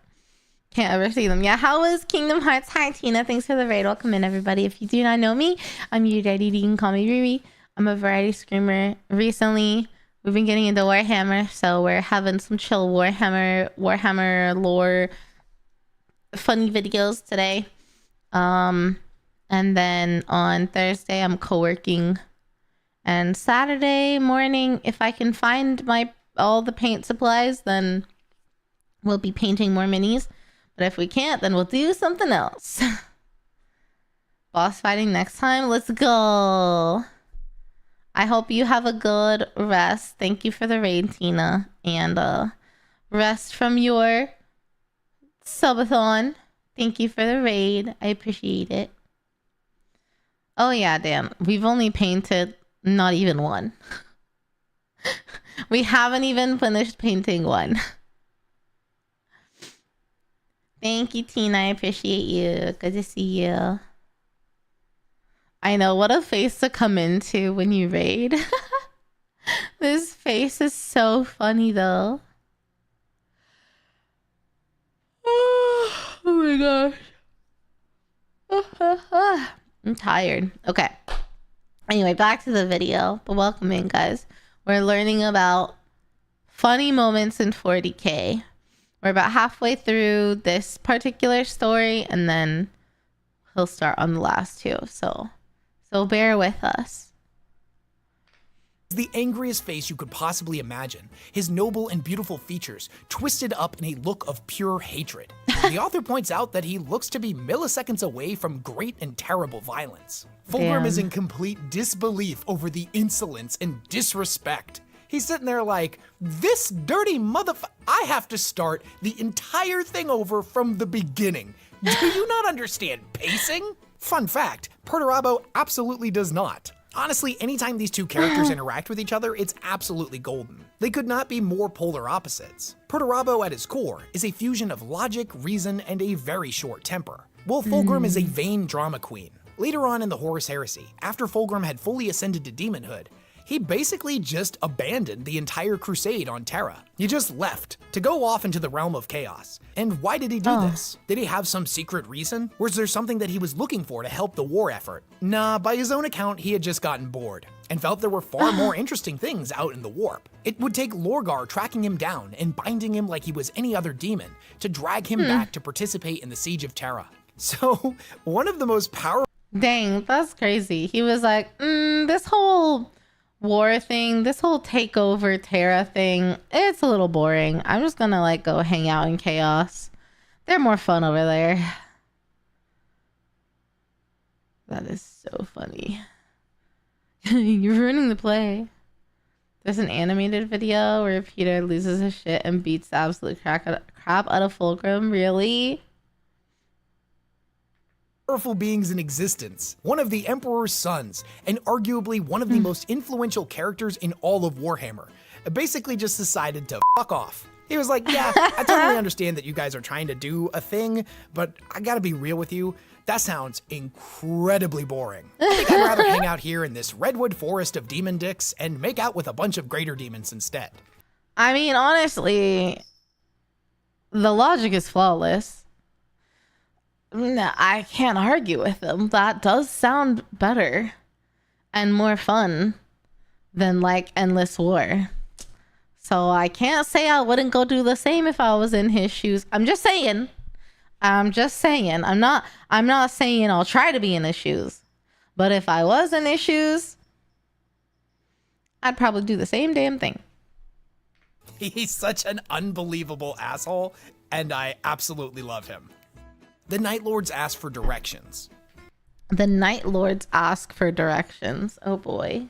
can't ever see them. Yeah, how is Kingdom Hearts? Hi, Tina. Thanks for the raid. Welcome in, everybody. If you do not know me, I'm YuureiRiri. You can call me Riri. I'm a variety screamer. Recently, we've been getting into Warhammer, so we're having some chill Warhammer lore funny videos today. And then on Thursday, I'm co-working. And Saturday morning, if I can find all the paint supplies, then we'll be painting more minis. But if we can't, then we'll do something else. Boss fighting next time. Let's go. I hope you have a good rest. Thank you for the raid, Tina. And rest from your subathon. Thank you for the raid. I appreciate it. Oh yeah, Dan. We've only painted not even one. We haven't even finished painting one. Thank you, Tina. I appreciate you. Good to see you. I know, what a face to come into when you raid. This face is so funny, though. Oh my gosh. I'm tired. Okay. Anyway, back to the video. But welcome in, guys. We're learning about funny moments in 40K. We're about halfway through this particular story, and then he'll start on the last two. So bear with us. The angriest face you could possibly imagine, his noble and beautiful features twisted up in a look of pure hatred. The author points out that he looks to be milliseconds away from great and terrible violence. Fulgrim is in complete disbelief over the insolence and disrespect. He's sitting there like, this dirty I have to start the entire thing over from the beginning. Do you not understand pacing? Fun fact, Perturabo absolutely does not. Honestly, anytime these two characters interact with each other, it's absolutely golden. They could not be more polar opposites. Perturabo at his core is a fusion of logic, reason, and a very short temper, while Fulgrim is a vain drama queen. Later on in the Horus Heresy, after Fulgrim had fully ascended to demonhood, he basically just abandoned the entire crusade on Terra. He just left to go off into the realm of chaos. And why did he do this? Did he have some secret reason? Was there something that he was looking for to help the war effort? Nah, by his own account, he had just gotten bored and felt there were far more interesting things out in the warp. It would take Lorgar tracking him down and binding him like he was any other demon to drag him back to participate in the siege of Terra. So, one of the most powerful— Dang, that's crazy. He was like, this whole war thing, this whole takeover Terra thing, it's a little boring. I'm just gonna like go hang out in chaos. They're more fun over there. That is so funny. You're ruining the play. There's an animated video where Peter loses his shit and beats the absolute crap out of Fulgrim. Really? Powerful beings in existence, one of the Emperor's sons, and arguably one of the most influential characters in all of Warhammer, basically just decided to fuck off. He was like, yeah, I totally understand that you guys are trying to do a thing, but I gotta be real with you, that sounds incredibly boring. I think I'd rather hang out here in this redwood forest of demon dicks and make out with a bunch of greater demons instead. I mean, honestly, the logic is flawless. No, I can't argue with them. That does sound better and more fun than like endless war. So I can't say I wouldn't go do the same if I was in his shoes. I'm just saying. I'm not saying I'll try to be in his shoes. But if I was in his shoes, I'd probably do the same damn thing. He's such an unbelievable asshole, and I absolutely love him. The Night Lords ask for directions. The Night Lords ask for directions. Oh boy.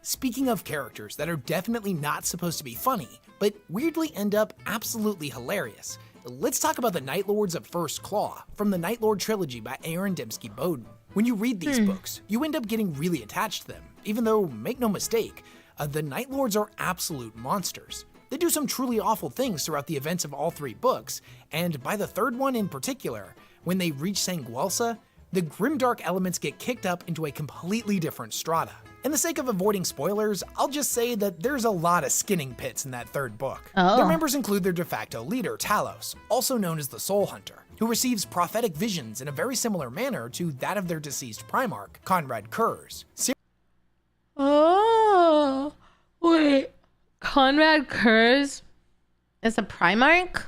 Speaking of characters that are definitely not supposed to be funny, but weirdly end up absolutely hilarious, let's talk about the Night Lords of First Claw from the Night Lord trilogy by Aaron Dembski-Bowden. When you read these books, you end up getting really attached to them, even though, make no mistake, the Night Lords are absolute monsters. They do some truly awful things throughout the events of all 3 books, and by the 3rd one in particular, when they reach Sanguelsa, the grimdark elements get kicked up into a completely different strata. In the sake of avoiding spoilers, I'll just say that there's a lot of skinning pits in that 3rd book. Their members include their de facto leader, Talos, also known as the Soul Hunter, who receives prophetic visions in a very similar manner to that of their deceased Primarch, Conrad Kurz. Oh, wait. Conrad Kurz is a Primarch?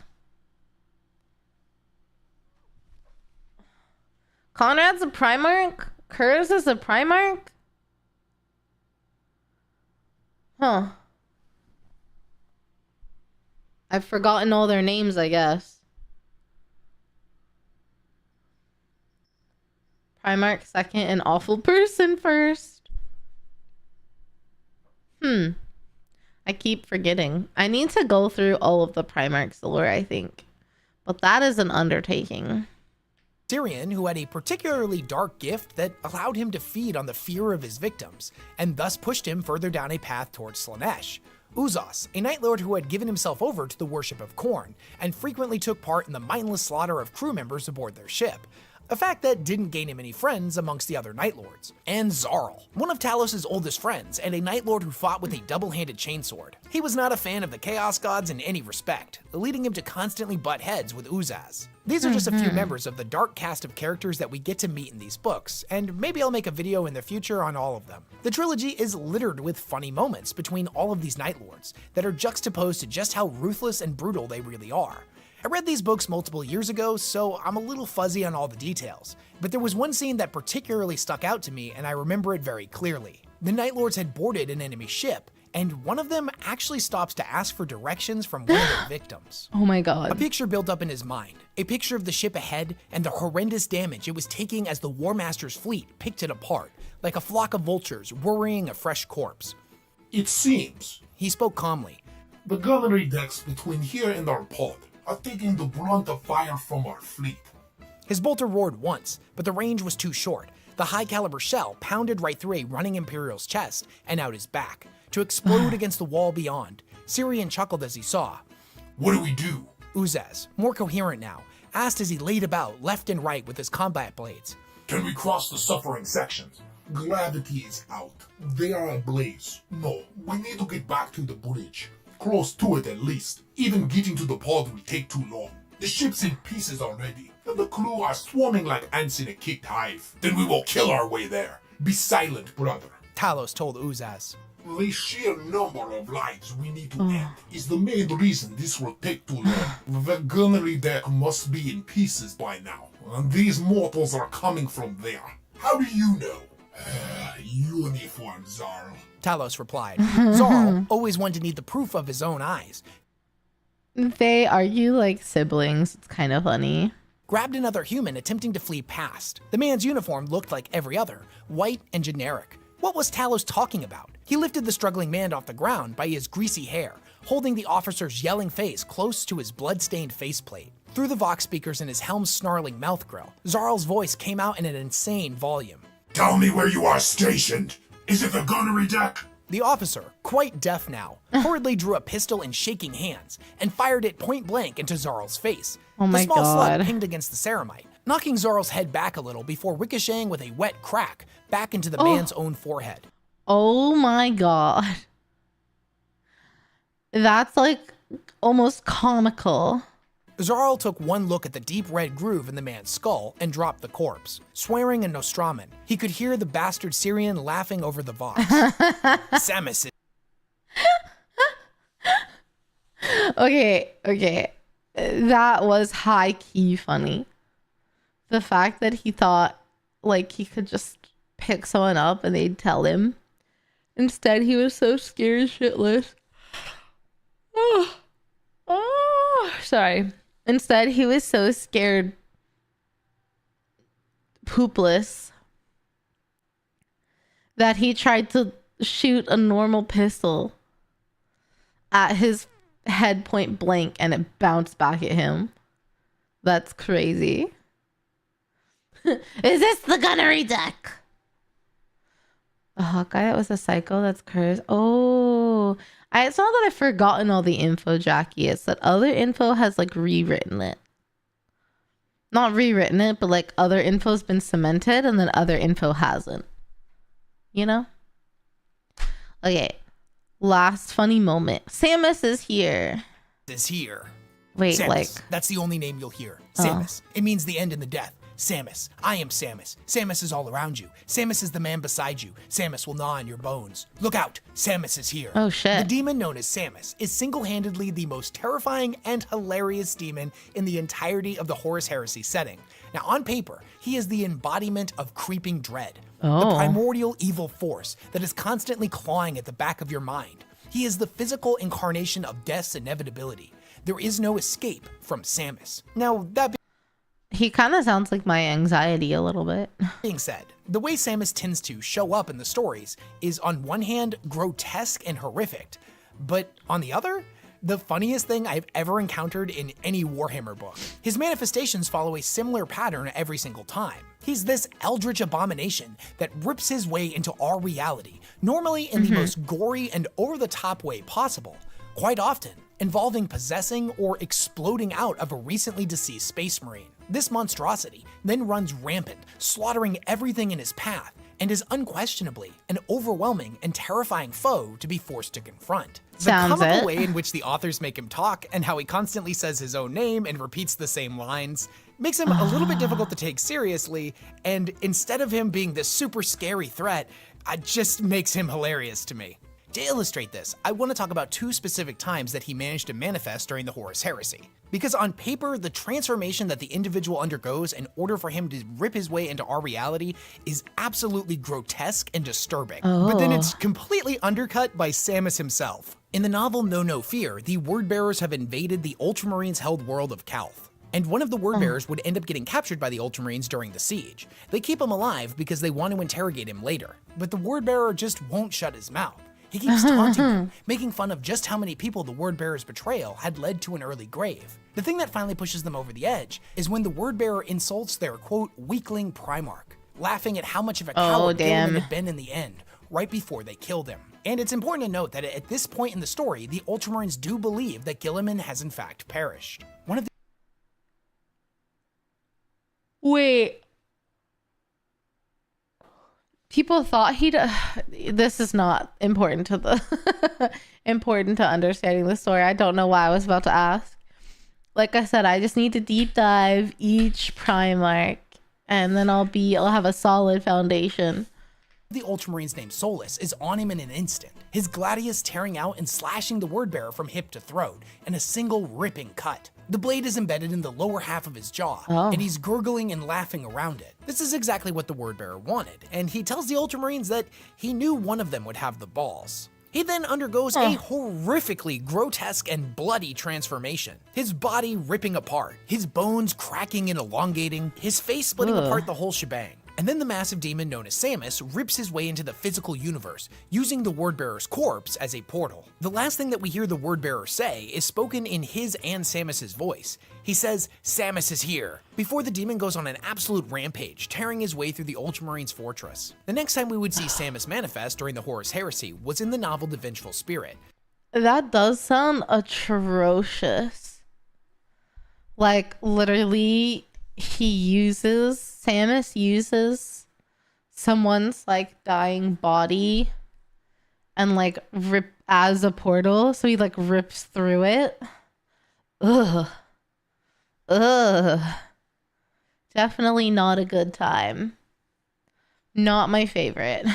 Conrad's a Primarch? Kurz is a Primarch? Huh. I've forgotten all their names, I guess. Primarch second and awful person first. I keep forgetting. I need to go through all of the Primarch's lore, I think. But that is an undertaking. Syrian, who had a particularly dark gift that allowed him to feed on the fear of his victims, and thus pushed him further down a path towards Slaanesh. Uzos, a Night Lord who had given himself over to the worship of Khorne, and frequently took part in the mindless slaughter of crew members aboard their ship. A fact that didn't gain him any friends amongst the other Night Lords. And Zarl, one of Talos' oldest friends, and a Night Lord who fought with a double-handed chainsword. He was not a fan of the Chaos Gods in any respect, leading him to constantly butt heads with Uzaz. These are just a few members of the dark cast of characters that we get to meet in these books, and maybe I'll make a video in the future on all of them. The trilogy is littered with funny moments between all of these Night Lords that are juxtaposed to just how ruthless and brutal they really are. I read these books multiple years ago, so I'm a little fuzzy on all the details, but there was one scene that particularly stuck out to me and I remember it very clearly. The Night Lords had boarded an enemy ship, and one of them actually stops to ask for directions from one of their victims. Oh my god. A picture built up in his mind, a picture of the ship ahead and the horrendous damage it was taking as the War Master's fleet picked it apart, like a flock of vultures worrying a fresh corpse. It seems He spoke calmly. the gunnery decks between here and our pod are taking the brunt of fire from our fleet. His bolter roared once, but the range was too short. The high-caliber shell pounded right through a running Imperial's chest and out his back, to explode against the wall beyond. Syrian chuckled as he saw. What do we do? Uzaz, more coherent now, asked as he laid about left and right with his combat blades. Can we cross the suffering sections? Gravity is out. They are ablaze. No, we need to get back to the bridge. Close to it at least. Even getting to the pod will take too long. The ship's in pieces already, and the crew are swarming like ants in a kicked hive. Then we will kill our way there. Be silent, brother. Talos told Uzaz. The sheer number of lives we need to end is the main reason this will take too long. The gunnery deck must be in pieces by now, and these mortals are coming from there. How do you know? Uniform, Zarl. Talos replied. Zarl always wanted to need the proof of his own eyes. They argue like siblings. It's kind of funny. Grabbed another human attempting to flee past. The man's uniform looked like every other, white and generic. What was Talos talking about? He lifted the struggling man off the ground by his greasy hair, holding the officer's yelling face close to his blood-stained faceplate. Through the Vox speakers in his helm's snarling mouth grill, Zarl's voice came out in an insane volume. Tell me where you are stationed. Is it the gunnery deck? The officer, quite deaf now, hurriedly drew a pistol in shaking hands and fired it point blank into Zarl's face. Oh my the small slug god. pinged against the ceramite, knocking Zarl's head back a little before ricocheting with a wet crack back into the man's own forehead. Oh my god. That's like almost comical. Zarl took one look at the deep red groove in the man's skull and dropped the corpse. Swearing in Nostraman, he could hear the bastard Syrian laughing over the Vox. Samus. Okay. That was high key funny. The fact that he thought like he could just pick someone up and they'd tell him. Instead, he was so scared shitless. Sorry. Instead, he was so scared poopless that he tried to shoot a normal pistol at his head point blank and it bounced back at him. That's crazy. Is this the gunnery deck? The Hawkeye that was a psycho, that's cursed. Oh, It's not that I've forgotten all the info, Jackie. It's that other info has like rewritten it. Not rewritten it, but like other info's been cemented and then other info hasn't. You know? Okay. Last funny moment. Samus is here. Is here. Wait, Samus. like... That's the only name you'll hear. Samus. It means the end and the death. Samus. I am Samus. Samus is all around you. Samus is the man beside you. Samus will gnaw on your bones. Look out. Samus is here. Oh, shit. The demon known as Samus is single-handedly the most terrifying and hilarious demon in the entirety of the Horus Heresy setting. Now, on paper, he is the embodiment of creeping dread. The primordial evil force that is constantly clawing at the back of your mind. He is the physical incarnation of death's inevitability. There is no escape from Samus. Now, he kind of sounds like my anxiety a little bit. being said, the way Samus tends to show up in the stories is on one hand grotesque and horrific, but on the other, the funniest thing I've ever encountered in any Warhammer book. His manifestations follow a similar pattern every single time. He's this eldritch abomination that rips his way into our reality, normally in the most gory and over-the-top way possible, quite often involving possessing or exploding out of a recently deceased space marine. This monstrosity then runs rampant, slaughtering everything in his path, and is unquestionably an overwhelming and terrifying foe to be forced to confront. The comical way in which the authors make him talk and how he constantly says his own name and repeats the same lines makes him a little bit difficult to take seriously, and instead of him being this super scary threat, it just makes him hilarious to me. To illustrate this, I want to talk about two specific times that he managed to manifest during the Horus Heresy. Because on paper, the transformation that the individual undergoes in order for him to rip his way into our reality is absolutely grotesque and disturbing. But then it's completely undercut by Samus himself. In the novel Know No Fear, the Wordbearers have invaded the Ultramarines-held world of Calth. And one of the Wordbearers would end up getting captured by the Ultramarines during the siege. They keep him alive because they want to interrogate him later. But the Wordbearer just won't shut his mouth. He keeps taunting them, making fun of just how many people the Wordbearer's betrayal had led to an early grave. The thing that finally pushes them over the edge is when the Wordbearer insults their, quote, weakling Primarch, laughing at how much of a coward Guilliman had been in the end, right before they killed him. And it's important to note that at this point in the story, the Ultramarines do believe that Guilliman has in fact perished. One of the Wait. People thought he'd. This is not important to the important to understanding the story. I don't know why I was about to ask. Like I said, I just need to deep dive each Primarch, and then I'll have a solid foundation. The Ultramarines named Solus is on him in an instant, his gladius tearing out and slashing the Wordbearer from hip to throat in a single ripping cut. The blade is embedded in the lower half of his jaw, and he's gurgling and laughing around it. This is exactly what the Wordbearer wanted, and he tells the Ultramarines that he knew one of them would have the balls. He then undergoes a horrifically grotesque and bloody transformation. His body ripping apart, his bones cracking and elongating, his face splitting apart, the whole shebang. And then the massive demon known as Samus rips his way into the physical universe, using the Wordbearer's corpse as a portal. The last thing that we hear the Wordbearer say is spoken in his and Samus's voice. He says, "Samus is here," before the demon goes on an absolute rampage, tearing his way through the Ultramarines' fortress. The next time we would see Samus manifest during the Horus Heresy was in the novel The Vengeful Spirit. That does sound atrocious. Like, literally, Samus uses someone's like dying body and like rip as a portal, so he like rips through it. Ugh. Definitely not a good time. Not my favorite.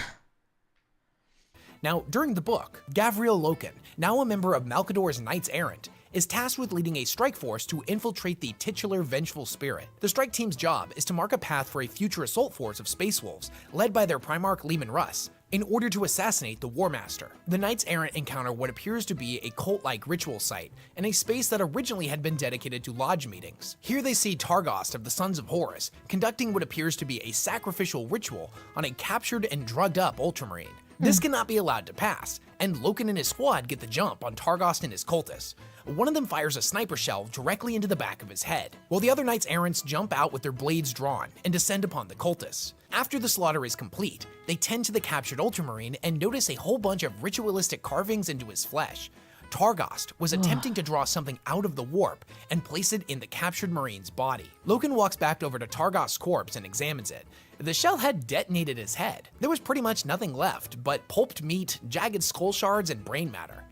Now, during the book, Gavriel Loken, now a member of Malkador's Knights Errant, is tasked with leading a strike force to infiltrate the titular Vengeful Spirit. The strike team's job is to mark a path for a future assault force of Space Wolves, led by their Primarch Leman Russ, in order to assassinate the War Master. The Knights Errant encounter what appears to be a cult-like ritual site, in a space that originally had been dedicated to lodge meetings. Here they see Targost of the Sons of Horus conducting what appears to be a sacrificial ritual on a captured and drugged up Ultramarine. This cannot be allowed to pass, and Loken and his squad get the jump on Targost and his cultists. One of them fires a sniper shell directly into the back of his head, while the other knights errants jump out with their blades drawn and descend upon the cultists. After the slaughter is complete, they tend to the captured Ultramarine and notice a whole bunch of ritualistic carvings into his flesh. Targost was attempting to draw something out of the warp and place it in the captured Marine's body. Loken walks back over to Targost's corpse and examines it. The shell had detonated his head. There was pretty much nothing left but pulped meat, jagged skull shards, and brain matter.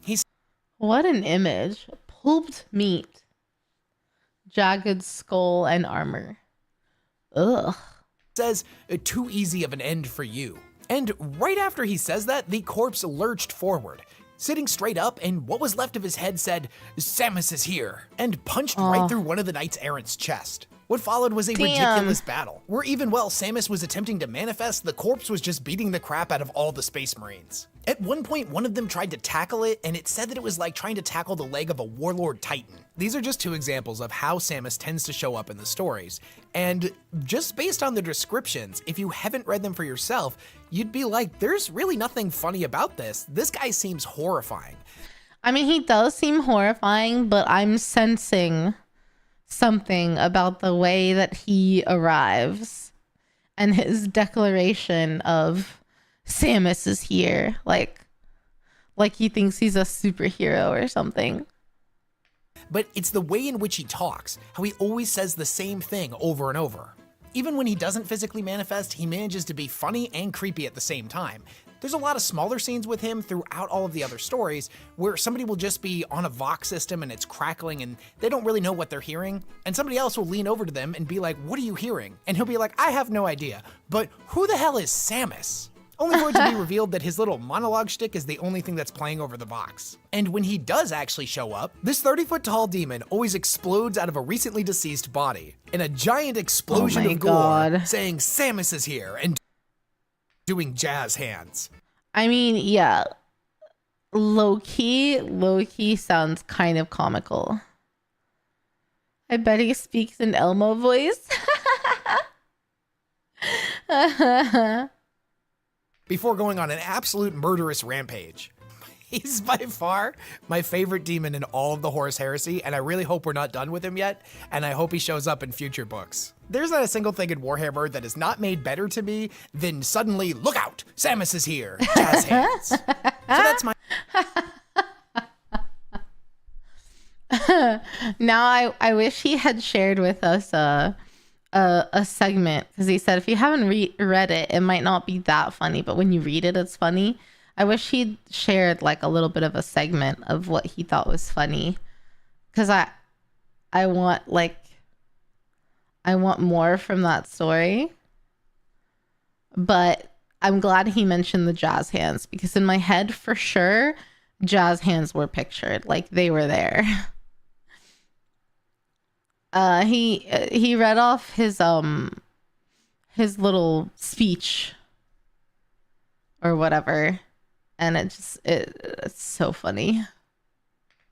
What an image. Pulped meat, jagged skull, and armor. Ugh. Says, too easy of an end for you. And right after he says that, the corpse lurched forward, sitting straight up, and what was left of his head said, "Samus is here," and punched right through one of the Knights Errant's chest. What followed was a ridiculous battle, where even while Samus was attempting to manifest, the corpse was just beating the crap out of all the Space Marines. At one point, one of them tried to tackle it, and it said that it was like trying to tackle the leg of a warlord titan. These are just two examples of how Samus tends to show up in the stories, and just based on the descriptions, if you haven't read them for yourself, you'd be like, there's really nothing funny about this. This guy seems horrifying. I mean, he does seem horrifying, but I'm sensing something about the way that he arrives and his declaration of Samus is here, like he thinks he's a superhero or something. But it's the way in which he talks, how he always says the same thing over and over. Even when he doesn't physically manifest, he manages to be funny and creepy at the same time. There's a lot of smaller scenes with him throughout all of the other stories where somebody will just be on a Vox system and it's crackling and they don't really know what they're hearing, and somebody else will lean over to them and be like, "What are you hearing?" And he'll be like, "I have no idea, but who the hell is Samus?" Only for it to be revealed that his little monologue shtick is the only thing that's playing over the Vox. And when he does actually show up, this 30-foot tall demon always explodes out of a recently deceased body in a giant explosion of gore, saying Samus is here and doing jazz hands. I mean, yeah, low-key sounds kind of comical. I bet he speaks in Elmo voice. Before going on an absolute murderous rampage. He's by far my favorite demon in all of the Horus Heresy, and I really hope we're not done with him yet, and I hope he shows up in future books. There's not a single thing in Warhammer that is not made better to me than suddenly, "Look out, Samus is here, jazz hands." So that's my... Now I wish he had shared with us a segment, because he said if you haven't read it, it might not be that funny, but when you read it, it's funny. I wish he'd shared like a little bit of a segment of what he thought was funny, because I want more from that story. But I'm glad he mentioned the jazz hands, because in my head, for sure, jazz hands were pictured, like they were there. He read off his little speech or whatever, and it's so funny.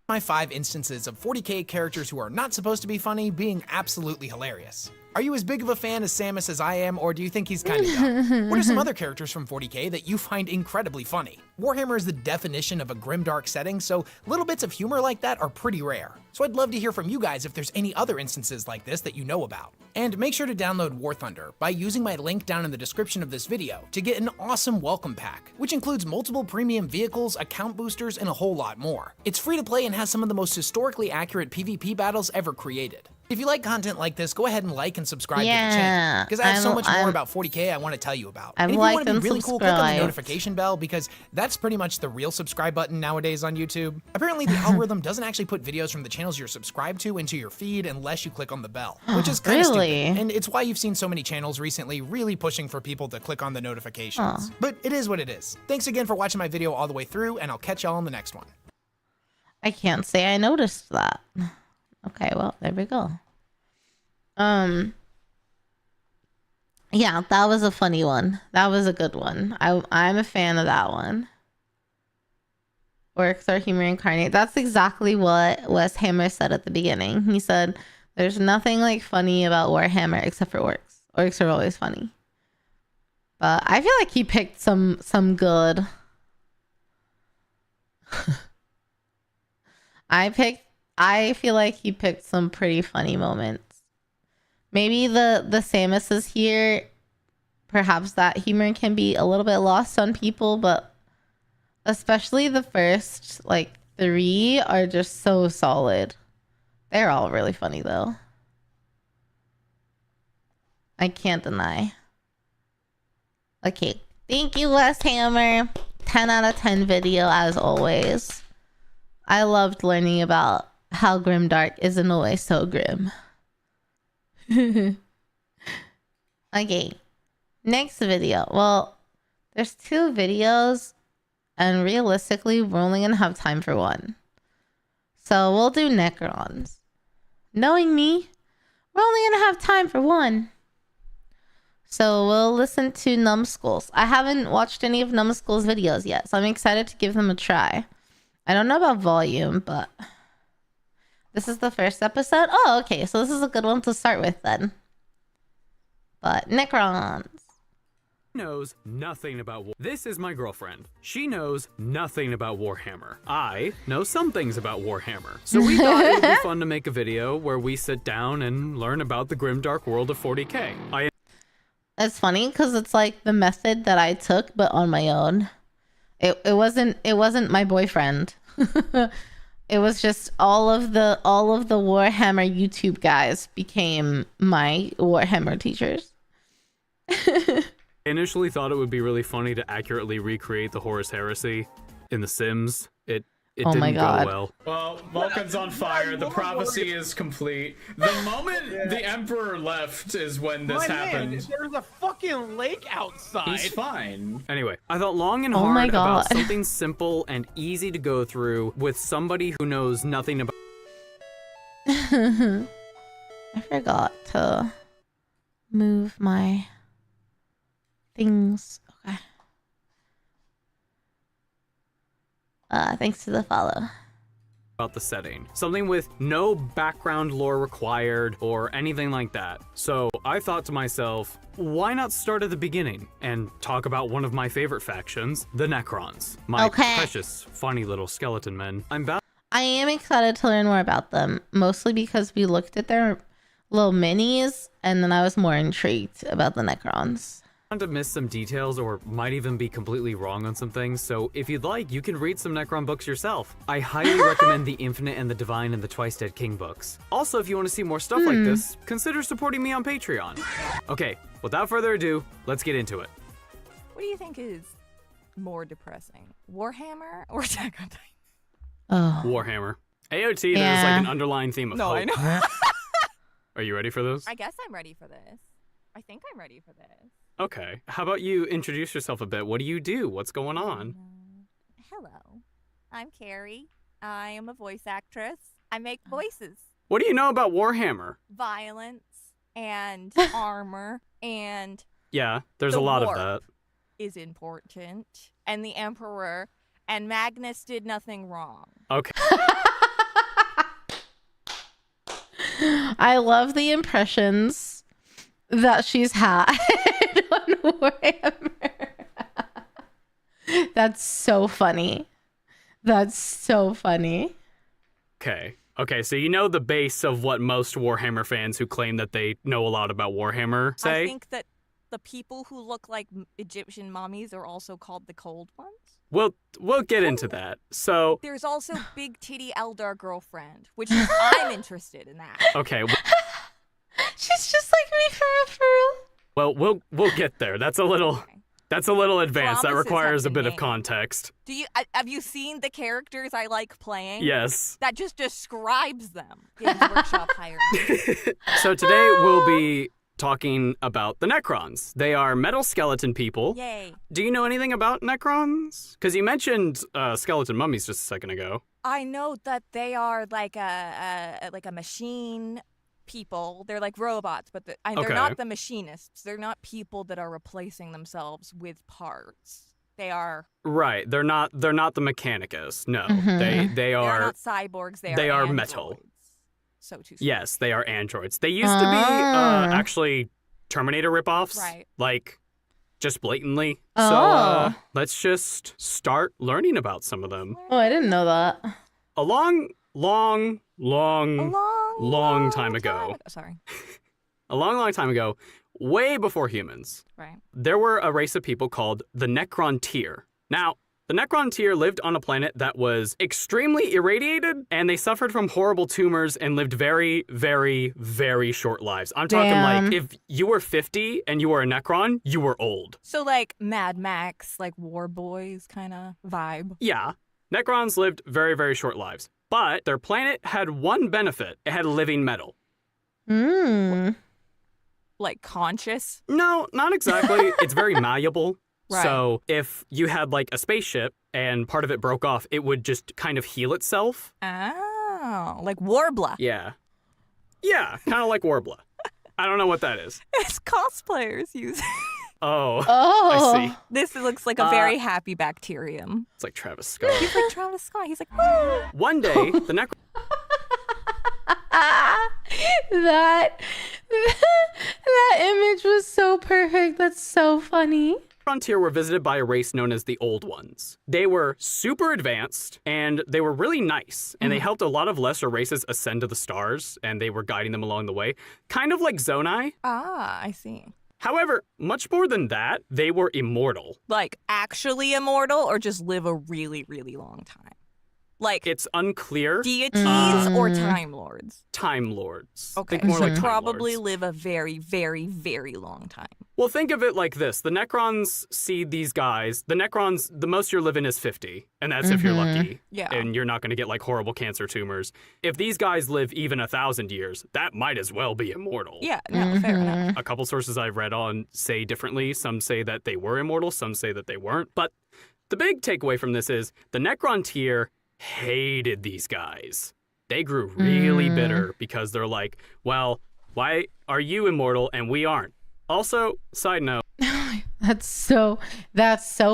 My 5 instances of 40k characters who are not supposed to be funny being absolutely hilarious. Are you as big of a fan of Samus as I am, or do you think he's kind of dumb? What are some other characters from 40k that you find incredibly funny? Warhammer is the definition of a grimdark setting, so little bits of humor like that are pretty rare. So I'd love to hear from you guys if there's any other instances like this that you know about. And make sure to download War Thunder by using my link down in the description of this video to get an awesome welcome pack, which includes multiple premium vehicles, account boosters, and a whole lot more. It's free to play and has some of the most historically accurate PvP battles ever created. If you like content like this, go ahead and like and subscribe to the channel, because I have so much more about 40k I want to tell you about. And if you want to be really cool, click on the notification bell, because that's pretty much the real subscribe button nowadays on YouTube. Apparently the algorithm doesn't actually put videos from the channels you're subscribed to into your feed unless you click on the bell, which is kind of stupid. And it's why you've seen so many channels recently really pushing for people to click on the notifications. But it is what it is. Thanks again for watching my video all the way through, and I'll catch y'all on the next one. I can't say I noticed that. Okay, well, there we go. Yeah, that was a funny one. That was a good one. I'm a fan of that one. Orcs are humor incarnate. That's exactly what Wes Hammer said at the beginning. He said, there's nothing like funny about Warhammer except for orcs. Orcs are always funny. But I feel like he picked some good I feel like he picked some pretty funny moments. Maybe the Samus is here. Perhaps that humor can be a little bit lost on people, but especially the first, like, 3 are just so solid. They're all really funny, though. I can't deny. Okay. Thank you, West Hammer. 10 out of 10 video, as always. I loved learning about how grimdark isn't always so grim. Okay. Next video. Well, there's 2 videos, and realistically, we're only gonna have time for 1. So we'll do Necrons. Knowing me, we're only gonna have time for 1. So we'll listen to Numbskulls. I haven't watched any of Numbskulls' videos yet, so I'm excited to give them a try. I don't know about volume, but this is the first episode. Oh, okay. So this is a good one to start with then. But Necrons. Knows nothing about war. This is my girlfriend. She knows nothing about Warhammer. I know some things about Warhammer. So we thought it would be fun to make a video where we sit down and learn about the grimdark world of 40K. It's funny because it's like the method that I took, but on my own. It wasn't my boyfriend. It was just all of the Warhammer YouTube guys became my Warhammer teachers. I initially thought it would be really funny to accurately recreate the Horus Heresy in The Sims. It Oh didn't my God. go well. Well, Vulcan's on fire. The prophecy is complete. The moment the Emperor left is when this happened. There's a fucking lake outside. He's fine. Anyway, I thought long and Oh my hard about God. something simple and easy to go through with somebody who knows nothing about. I forgot to move my things. Okay. Thanks to the follow. About the setting. Something with no background lore required or anything like that. So I thought to myself, why not start at the beginning and talk about one of my favorite factions, the Necrons. My precious, funny little skeleton men. I am excited to learn more about them, mostly because we looked at their little minis, and then I was more intrigued about the Necrons. To miss some details or might even be completely wrong on some things, so if you'd like, you can read some Necron books yourself. I highly recommend the Infinite and the Divine and the Twice Dead King books. Also, if you want to see more stuff like this, consider supporting me on Patreon. Okay, without further ado, let's get into it. What do you think is more depressing, Warhammer or Attack on Titan? Oh. Warhammer. AOT, there's like an underlying theme of hope. I know. Are you ready for this? I guess I'm ready for this. I think I'm ready for this. Okay. How about you introduce yourself a bit? What do you do? What's going on? Hello. I'm Carrie. I am a voice actress. I make voices. What do you know about Warhammer? Violence and armor and Yeah, there's the a lot war of that. is important. And the Emperor and Magnus did nothing wrong. Okay. I love the impressions that she's had on Warhammer. That's so funny. That's so funny. Okay, so you know the base of what most Warhammer fans who claim that they know a lot about Warhammer say? I think that the people who look like Egyptian mummies are also called the cold ones. We'll get into that. So There's also Big Titty Eldar Girlfriend, which is, I'm interested in that. okay, She's just like me for real. well we'll get there. That's a little advanced. That Promises requires a have bit been of made. context. Have you seen the characters I like playing? Yes. That just describes them. Games Workshop hired me. So today we'll be talking about the Necrons. They are metal skeleton people. Yay. Do you know anything about Necrons? Because you mentioned skeleton mummies just a second ago. I know that they are like a machine people. They're like robots, but they're not the machinists. They're not people that are replacing themselves with parts. They are Right. They're not the Mechanicus. No. Mhm. They are not cyborgs. They are androids, metal. So to speak. Yes, they are androids. They used to be actually Terminator ripoffs. Right. Like just blatantly. Oh. So let's just start learning about some of them. Oh, I didn't know that. A long time ago. Sorry. A long time ago, way before humans, Right. there were a race of people called the Necron tier. Now, the Necron tier lived on a planet that was extremely irradiated, and they suffered from horrible tumors and lived very, very, very short lives. I'm talking like if you were 50 and you were a Necron, you were old. So like Mad Max, like War Boys kind of vibe. Yeah, Necrons lived very, very short lives. But their planet had one benefit. It had living metal. Like conscious? No, not exactly. It's very malleable. Right. So if you had like a spaceship and part of it broke off, it would just kind of heal itself. Oh, like Warbler. Yeah. Yeah, kind of like Warbler. I don't know what that is. It's cosplayers use. Oh, Oh. I see. This looks like a very happy bacterium. It's like Travis Scott. He's like Travis Scott. He's like, woo! One day, the Necron that image was so perfect. That's so funny. Frontier were visited by a race known as the Old Ones. They were super advanced, and they were really nice, and they helped a lot of lesser races ascend to the stars, and they were guiding them along the way, kind of like Zonai. Ah, I see. However, much more than that, they were immortal. Like actually immortal or just live a really, really long time? Like It's unclear. deities or Time Lords? Time Lords. Okay, Think more so like Time probably Lords. live a very, very, very long time. Well, think of it like this. The Necrons see these guys. The Necrons, the most you're living is 50, and that's if you're lucky. Yeah. And you're not going to get like horrible cancer tumors. If these guys live even 1,000 years, that might as well be immortal. Yeah, no, fair enough. A couple sources I've read on say differently. Some say that they were immortal, some say that they weren't. But the big takeaway from this is the Necron tier hated these guys. They grew really bitter because they're like, well, why are you immortal and we aren't? Also, side note. That's so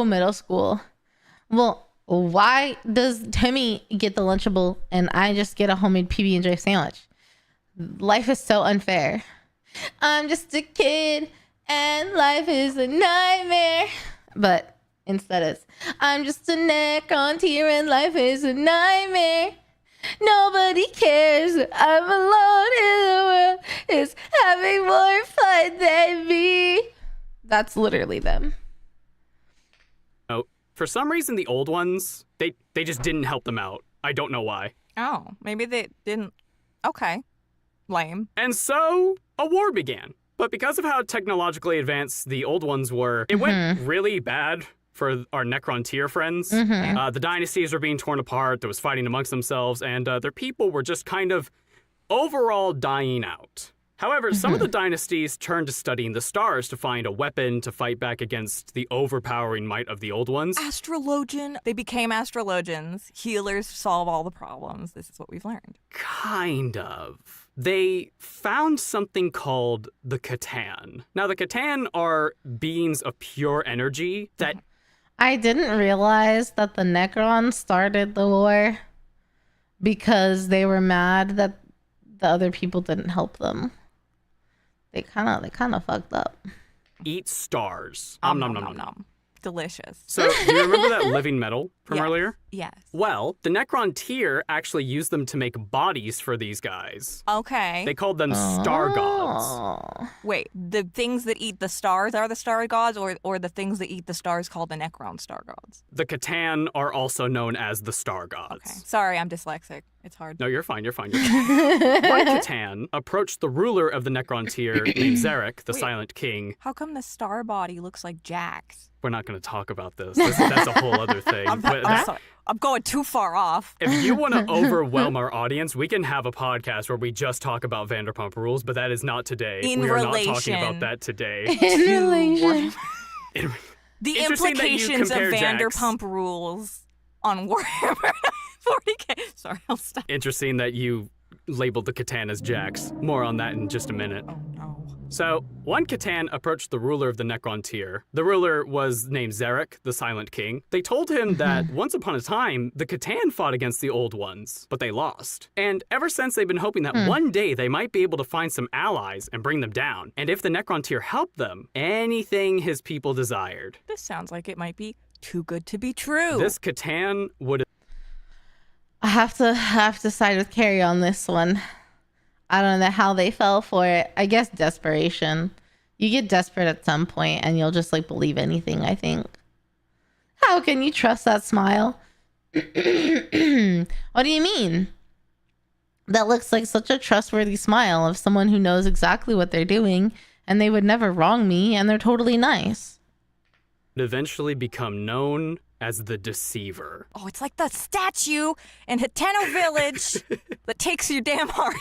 middle school. Well, why does Timmy get the Lunchable and I just get a homemade PB&J sandwich? Life is so unfair. I'm just a kid and life is a nightmare. But instead it's, I'm just a Necron tier and life is a nightmare. Nobody cares. I'm alone in the world. Is having more fun than me. That's literally them. Oh, for some reason, the Old Ones, they just didn't help them out. I don't know why. Oh, maybe they didn't. Okay. Lame. And so, a war began. But because of how technologically advanced the Old Ones were, it went really bad for our Necron tier friends. The dynasties were being torn apart, there was fighting amongst themselves, and their people were just kind of overall dying out. However, some of the dynasties turned to studying the stars to find a weapon to fight back against the overpowering might of the Old Ones. Astrologian. They became astrologians. Healers solve all the problems. This is what we've learned. Kind of. They found something called the Catan. Now, the Catan are beings of pure energy that... I didn't realize that the Necrons started the war because they were mad that the other people didn't help them. They kind of fucked up. eat stars. Nom, nom, nom, nom. Delicious. So, do you remember that living metal from earlier? Yes. Well, the Necron tier actually used them to make bodies for these guys. Okay. They called them star gods. Wait, the things that eat the stars are the star gods, or the things that eat the stars called the Necron star gods? The Catan are also known as the star gods. Okay. Sorry, I'm dyslexic. It's hard. No, you're fine. You're fine. One Catan approached the ruler of the Necron tier named Zarek, the Silent King. How come the star body looks like Jack's? We're not going to talk about this. That's a whole other thing. I'm sorry. I'm going too far off. If you want to overwhelm our audience, we can have a podcast where we just talk about Vanderpump Rules, but that is not today. In we are relation not talking about that today. In relation. The Interesting that you implications of compare Vanderpump Rules on Warhammer 40K. Sorry, I'll stop. Interesting that you labeled the Catan as Jax. More on that in just a minute. Oh no. So, one Catan approached the ruler of the Necron tier. The ruler was named Zarek, the Silent King. They told him that once upon a time, the Catan fought against the Old Ones, but they lost. And ever since, they've been hoping that one day they might be able to find some allies and bring them down. And if the Necron tier helped them, anything his people desired. This sounds like it might be too good to be true. This Catan would... I have to side with Carrie on this one. I don't know how they fell for it. I guess desperation. You get desperate at some point and you'll just like believe anything, I think. How can you trust that smile? What do you mean? That looks like such a trustworthy smile of someone who knows exactly what they're doing and they would never wrong me and they're totally nice. eventually become known as the Deceiver. Oh, it's like the statue in Hateno Village that takes your damn heart.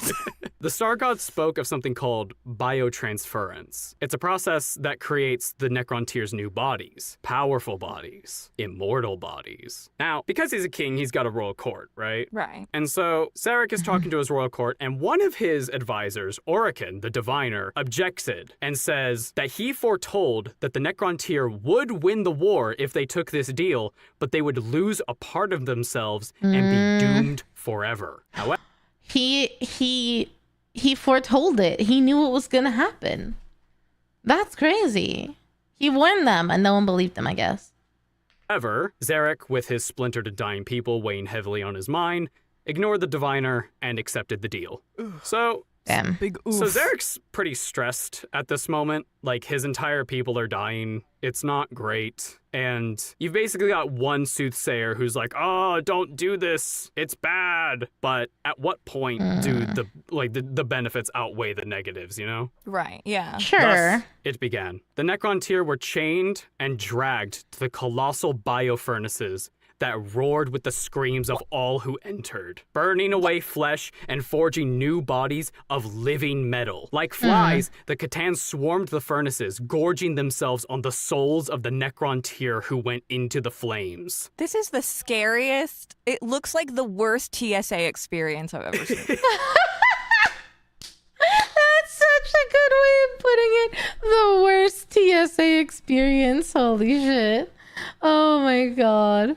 The Star Gods spoke of something called biotransference. It's a process that creates the Necron tier's new bodies. Powerful bodies. Immortal bodies. Now, because he's a king, he's got a royal court, right? Right. And so, Sarek is talking to his royal court, and one of his advisors, Orican, the diviner, objected and says that he foretold that the Necron tier would win the war if they took this deal, but they would lose a part of themselves and be doomed forever. However, He foretold it. He knew what was going to happen. That's crazy. He warned them and no one believed him, I guess. However, Zarek, with his splintered and dying people weighing heavily on his mind, ignored the diviner and accepted the deal. So, Damn. Big oof. So Zarek's pretty stressed at this moment. Like, his entire people are dying. It's not great. And you've basically got one soothsayer who's like, oh, don't do this. It's bad. But at what point do the benefits outweigh the negatives, you know? Right, yeah. Sure. Thus, it began. The Necron tier were chained and dragged to the colossal biofurnaces that roared with the screams of all who entered, burning away flesh and forging new bodies of living metal. Like flies, the Catan swarmed the furnaces, gorging themselves on the souls of the Necron tier who went into the flames. This is the scariest. It looks like the worst TSA experience I've ever seen. That's such a good way of putting it. The worst TSA experience. Holy shit. Oh my god.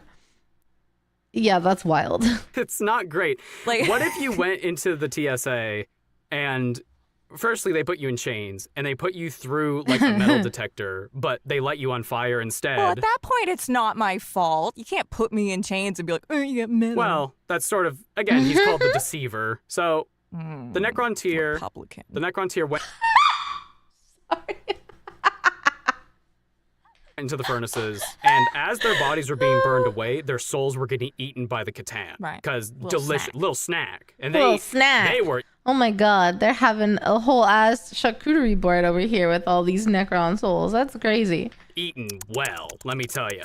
Yeah, that's wild. It's not great. Like, what if you went into the TSA and firstly they put you in chains and they put you through like a metal detector, but they light you on fire instead? well, at that point, it's not my fault. You can't put me in chains and be like, oh, you get metal. Well, that's sort of, again, he's called the Deceiver. So the Necron tier, Republican. the Necron tier went into the furnaces, and as their bodies were being burned away, their souls were getting eaten by the Catan. Right. Because Little little snack. And Little snack. they were Oh my god, they're having a whole ass charcuterie board over here with all these Necron souls. That's crazy. eaten well, let me tell you.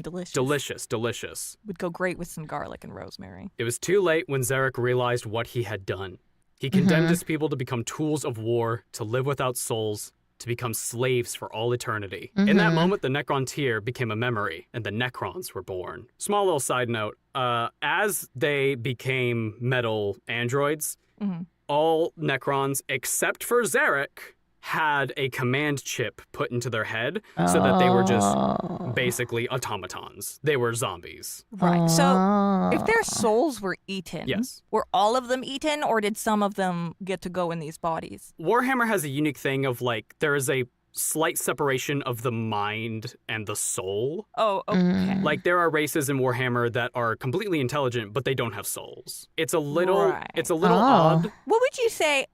Delicious. Delicious, delicious. Would go great with some garlic and rosemary. It was too late when Zarek realized what he had done. He condemned his people to become tools of war, to live without souls, to become slaves for all eternity. In that moment, the Necron tier became a memory, and the Necrons were born. Small little side note, as they became metal androids, all Necrons, except for Zarek, had a command chip put into their head so that they were just basically automatons. They were zombies. Right. So, if their souls were eaten, Yes. were all of them eaten, or did some of them get to go in these bodies? Warhammer has a unique thing of like, there is a slight separation of the mind and the soul. Oh, okay. Like, there are races in Warhammer that are completely intelligent, but they don't have souls. It's a little, Right. it's a little odd. What would you say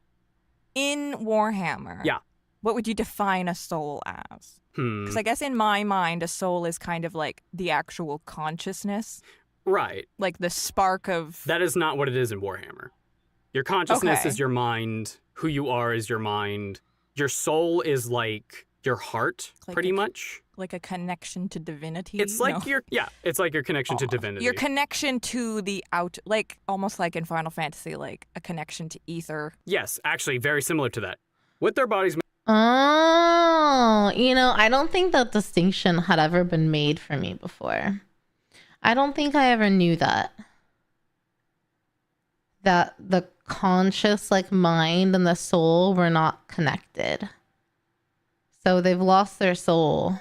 in Warhammer? Yeah. What would you define a soul as? Hmm. Because I guess in my mind, a soul is kind of like the actual consciousness, Right. like the spark of. That is not what it is in Warhammer. Your consciousness Okay. is your mind. Who you are is your mind. Your soul is like your heart, Like pretty a- much. Like a connection to divinity. It's like No. it's like your connection to divinity. Your connection to the like almost like in Final Fantasy, like a connection to ether. Yes, actually, very similar to that. With their bodies Oh, I don't think that distinction had ever been made for me before. I don't think I ever knew that. that the conscious like mind and the soul were not connected. So they've lost their soul.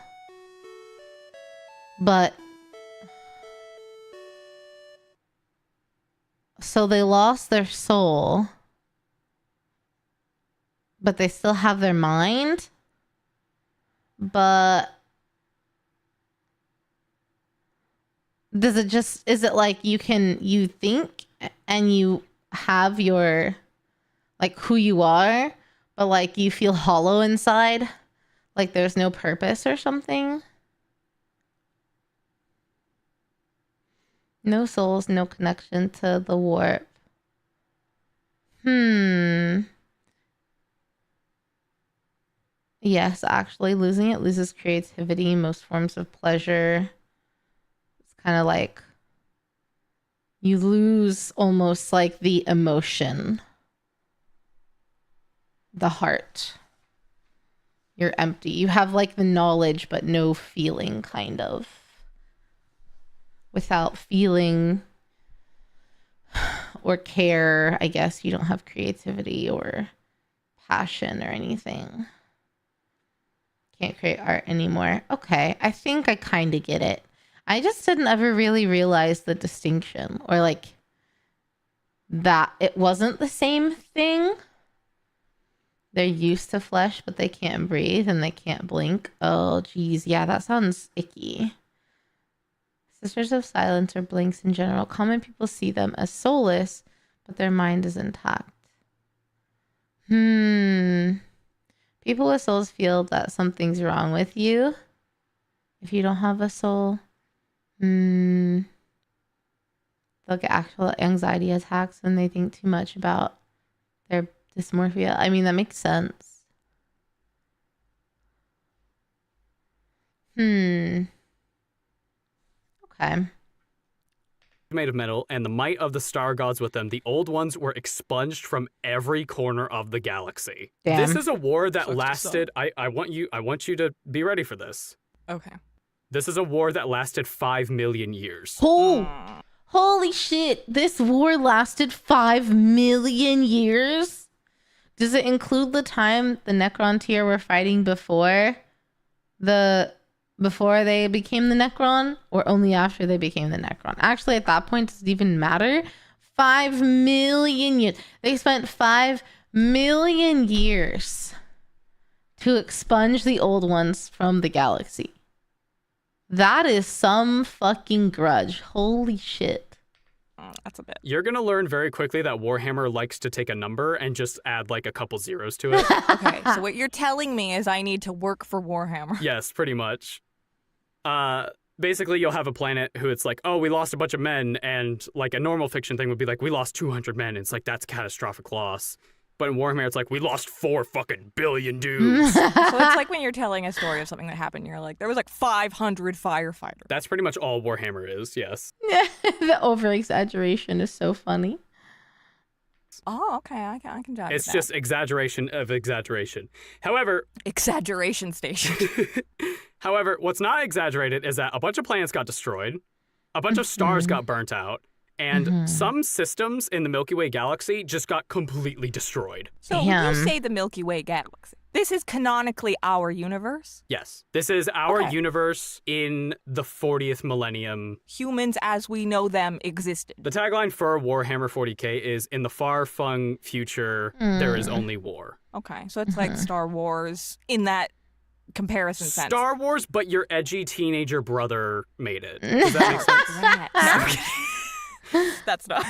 But so they lost their soul, but they still have their mind. But is it like you think and you have your, like, who you are, but like you feel hollow inside? Like there's no purpose or something? No souls, no connection to the warp. Yes, actually, losing it loses creativity, most forms of pleasure. It's kind of like you lose almost like the emotion, the heart. You're empty. You have like the knowledge, but no feeling, kind of. Without feeling or care, I guess you don't have creativity or passion or anything. Can't create art anymore. Okay, I think I kind of get it. I just didn't ever really realize the distinction, or like that it wasn't the same thing. They're used to flesh, but they can't breathe and they can't blink. Oh, geez. Yeah, that sounds icky. Sisters of Silence or blinks in general. Common people see them as soulless, but their mind is intact. People with souls feel that something's wrong with you if you don't have a soul. They'll get actual anxiety attacks when they think too much about their dysmorphia. I mean, that makes sense. Okay. Made of metal, and the might of the star gods with them, the old ones were expunged from every corner of the galaxy. Damn. This is a war that Sucks to lasted. I want you to be ready for this. Okay. This is a war that lasted 5 million years. Holy shit. This war lasted 5 million years? Does it include the time the Necron tier were fighting before they became the Necron, or only after they became the Necron? Actually, at that point, does it even matter? 5 million years. They spent 5 million years to expunge the old ones from the galaxy. That is some fucking grudge. Holy shit. That's a bit. You're gonna learn very quickly that Warhammer likes to take a number and just add like a couple zeros to it. Okay, so what you're telling me is I need to work for Warhammer. Yes, pretty much. Basically, you'll have a planet who it's like, oh, we lost a bunch of men, and like a normal fiction thing would be like, we lost 200 men. And it's like, that's catastrophic loss. But in Warhammer, it's like, we lost 4 fucking billion dudes. So it's like when you're telling a story of something that happened, you're like, there was like 500 firefighters. That's pretty much all Warhammer is, yes. The over-exaggeration is so funny. Oh, okay, I can jive It's with just exaggeration of exaggeration. However, exaggeration station. However, what's not exaggerated is that a bunch of planets got destroyed, a bunch of stars got burnt out, and some systems in the Milky Way galaxy just got completely destroyed. So when you say the Milky Way galaxy, this is canonically our universe? Yes. This is our universe in the 40th millennium. Humans as we know them existed. The tagline for Warhammer 40k is, in the far-flung future, there is only war. Okay, so it's like Star Wars in that comparison sense. Star Wars, but your edgy teenager brother made it. Does that make sense? That's not.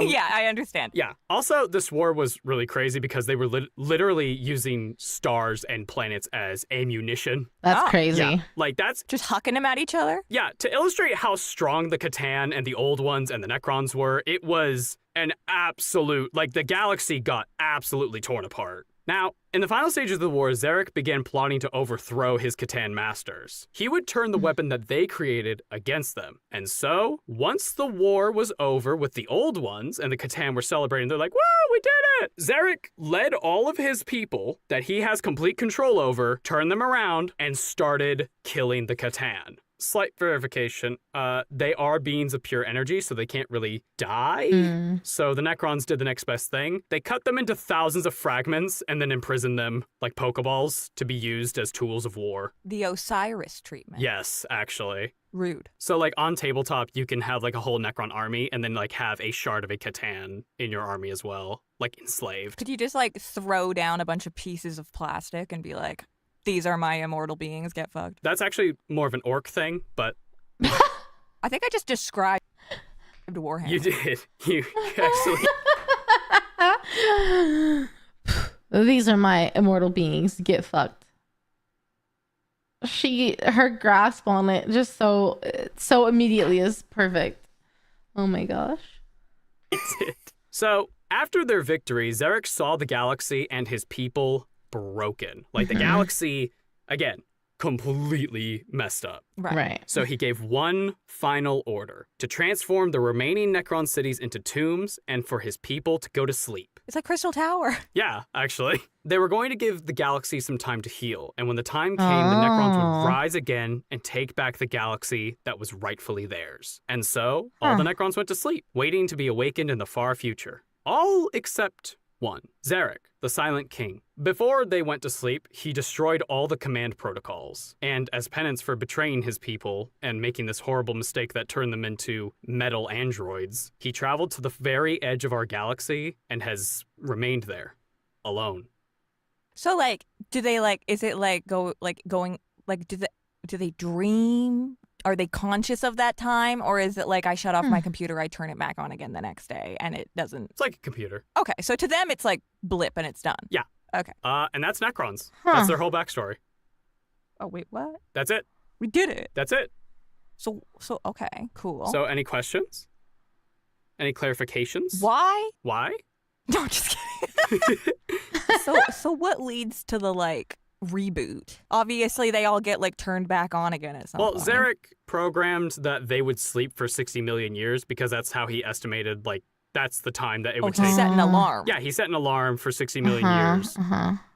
Yeah, I understand. Yeah. Also, this war was really crazy because they were literally using stars and planets as ammunition. That's crazy. Yeah. Like, that's just hucking them at each other? Yeah. To illustrate how strong the Catan and the old ones and the Necrons were, it was an absolute, like, the galaxy got absolutely torn apart. Now, in the final stages of the war, Zarek began plotting to overthrow his Catan masters. He would turn the weapon that they created against them. And so, once the war was over with the old ones and the Catan were celebrating, they're like, woo, we did it! Zarek led all of his people that he has complete control over, turned them around, and started killing the Catan. slight verification. They are beings of pure energy, so they can't really die. So the Necrons did the next best thing. They cut them into thousands of fragments and then imprisoned them like Pokeballs to be used as tools of war. The Osiris treatment. Yes, actually. Rude. So like on tabletop, you can have like a whole Necron army and then like have a shard of a Catan in your army as well, like enslaved. Could you just like throw down a bunch of pieces of plastic and be like, these are my immortal beings, get fucked? That's actually more of an orc thing, but... I think I just described Warhammer. You did. You actually... These are my immortal beings, get fucked. Her grasp on it just so immediately is perfect. Oh my gosh. It's it. So, after their victory, Zarek saw the galaxy and his people broken. Like, the galaxy, again, completely messed up. Right. So he gave one final order to transform the remaining Necron cities into tombs and for his people to go to sleep. It's like Crystal Tower. Yeah, actually. They were going to give the galaxy some time to heal, and when the time came, the Necrons would rise again and take back the galaxy that was rightfully theirs. And so, all the Necrons went to sleep, waiting to be awakened in the far future. All except one, Zarek, the Silent King. Before they went to sleep, he destroyed all the command protocols. And as penance for betraying his people and making this horrible mistake that turned them into metal androids, he traveled to the very edge of our galaxy and has remained there, alone. So like, do they like, is it like going, like, do they dream? Are they conscious of that time? Or is it like I shut off my computer, I turn it back on again the next day and it doesn't? It's like a computer. Okay, so to them it's like blip and it's done. Yeah. Okay. And that's Necrons. That's their whole backstory. Oh, wait, what? That's it. We did it. That's it. So okay, cool. So any questions? Any clarifications? Why? Why? No, I'm just kidding. So what leads to the like reboot? Obviously they all get like turned back on again at some point. Well, Zarek programmed that they would sleep for 60 million years because that's how he estimated, like, that's the time that it would take. He set an alarm. Yeah, he set an alarm for 60 million years.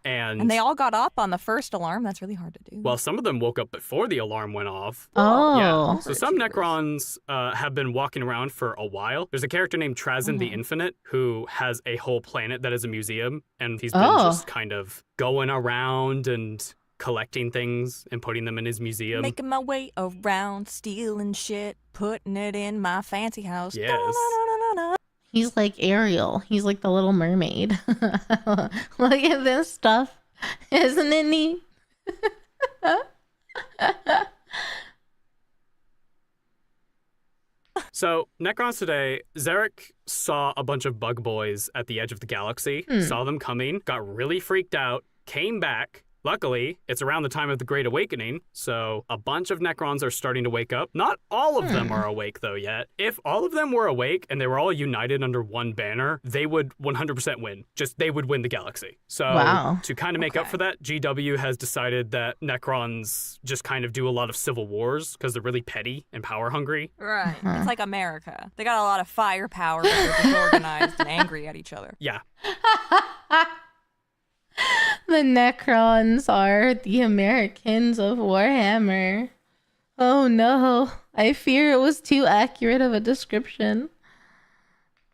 And they all got up on the first alarm. That's really hard to do. Well, some of them woke up before the alarm went off. Oh. Yeah. So some Necrons have been walking around for a while. There's a character named Trazyn the Infinite who has a whole planet that is a museum, and he's been just kind of going around and collecting things and putting them in his museum. Making my way around, stealing shit, putting it in my fancy house. Yes. Da-na-na-na-na-na. He's like Ariel. He's like the Little Mermaid. Look at this stuff. Isn't it neat? So, Necrons today, Zarek saw a bunch of bug boys at the edge of the galaxy, saw them coming, got really freaked out, came back. Luckily, it's around the time of the Great Awakening, so a bunch of Necrons are starting to wake up. Not all of them are awake, though, yet. If all of them were awake and they were all united under one banner, they would 100% win. They would win the galaxy. So, to kind of make up for that, GW has decided that Necrons just kind of do a lot of civil wars because they're really petty and power-hungry. Right. It's like America. They got a lot of firepower, but they're disorganized and angry at each other. Yeah. The Necrons are the Americans of Warhammer. Oh no, I fear it was too accurate of a description.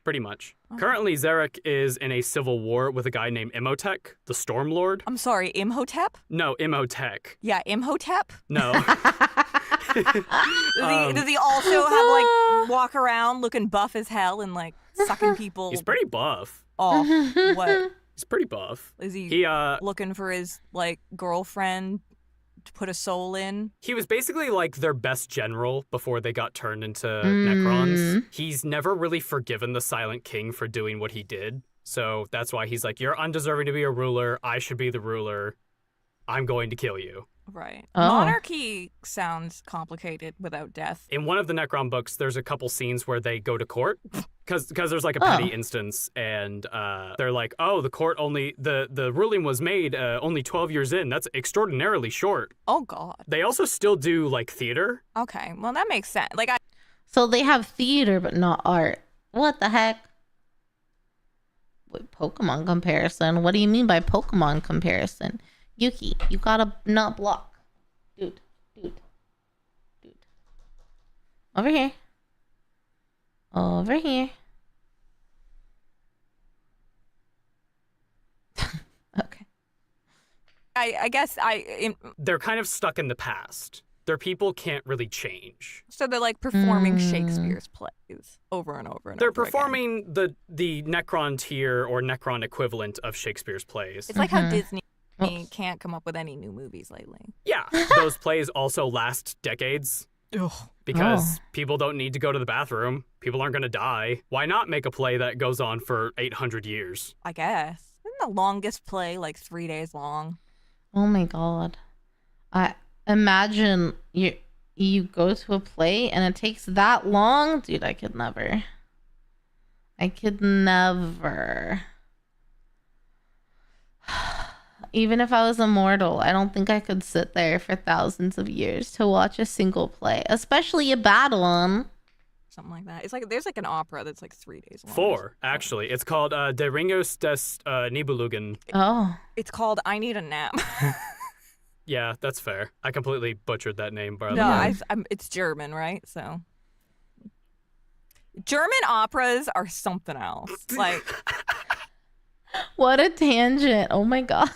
Pretty much. Currently, Zarek is in a civil war with a guy named Imhotep, the Stormlord. I'm sorry, Imhotep? No, Imhotep. Yeah, Imhotep? No. Does he also have, like, walk around looking buff as hell and, like, sucking people He's pretty buff. off? What? He's pretty buff. Is he looking for his, like, girlfriend to put a soul in? He was basically, like, their best general before they got turned into Necrons. He's never really forgiven the Silent King for doing what he did. So that's why he's like, you're undeserving to be a ruler. I should be the ruler. I'm going to kill you. Right. Oh. Monarchy sounds complicated without death. In one of the Necron books, there's a couple scenes where they go to court. Because there's like a petty instance, and they're like, oh, the court the ruling was made only 12 years in. That's extraordinarily short. Oh, God. They also still do, like, theater. Okay, well, that makes sense. Like, So they have theater, but not art. What the heck? Wait, Pokemon comparison? What do you mean by Pokemon comparison? Yuki, you gotta not block. Dude. Over here. Over here. Okay. I guess They're kind of stuck in the past. Their people can't really change. so they're like performing Shakespeare's plays over and over and They're over again. performing the Necron tier or Necron equivalent of Shakespeare's plays. It's like how Disney can't come up with any new movies lately. Yeah, those plays also last decades. Because people don't need to go to the bathroom. People aren't going to die. Why not make a play that goes on for 800 years? I guess. Isn't the longest play like 3 days long? Oh my god. I imagine you go to a play and it takes that long? Dude, I could never. I could never. Even if I was immortal, I don't think I could sit there for thousands of years to watch a single play, especially a bad one. Something like that. It's like there's like an opera that's like 3 days long. 4, actually. It's called De Ringus des Nibelungen. Oh. It's called I Need a Nap. Yeah, that's fair. I completely butchered that name, by the No, way. it's German, right? So German operas are something else. Like What a tangent. Oh my god.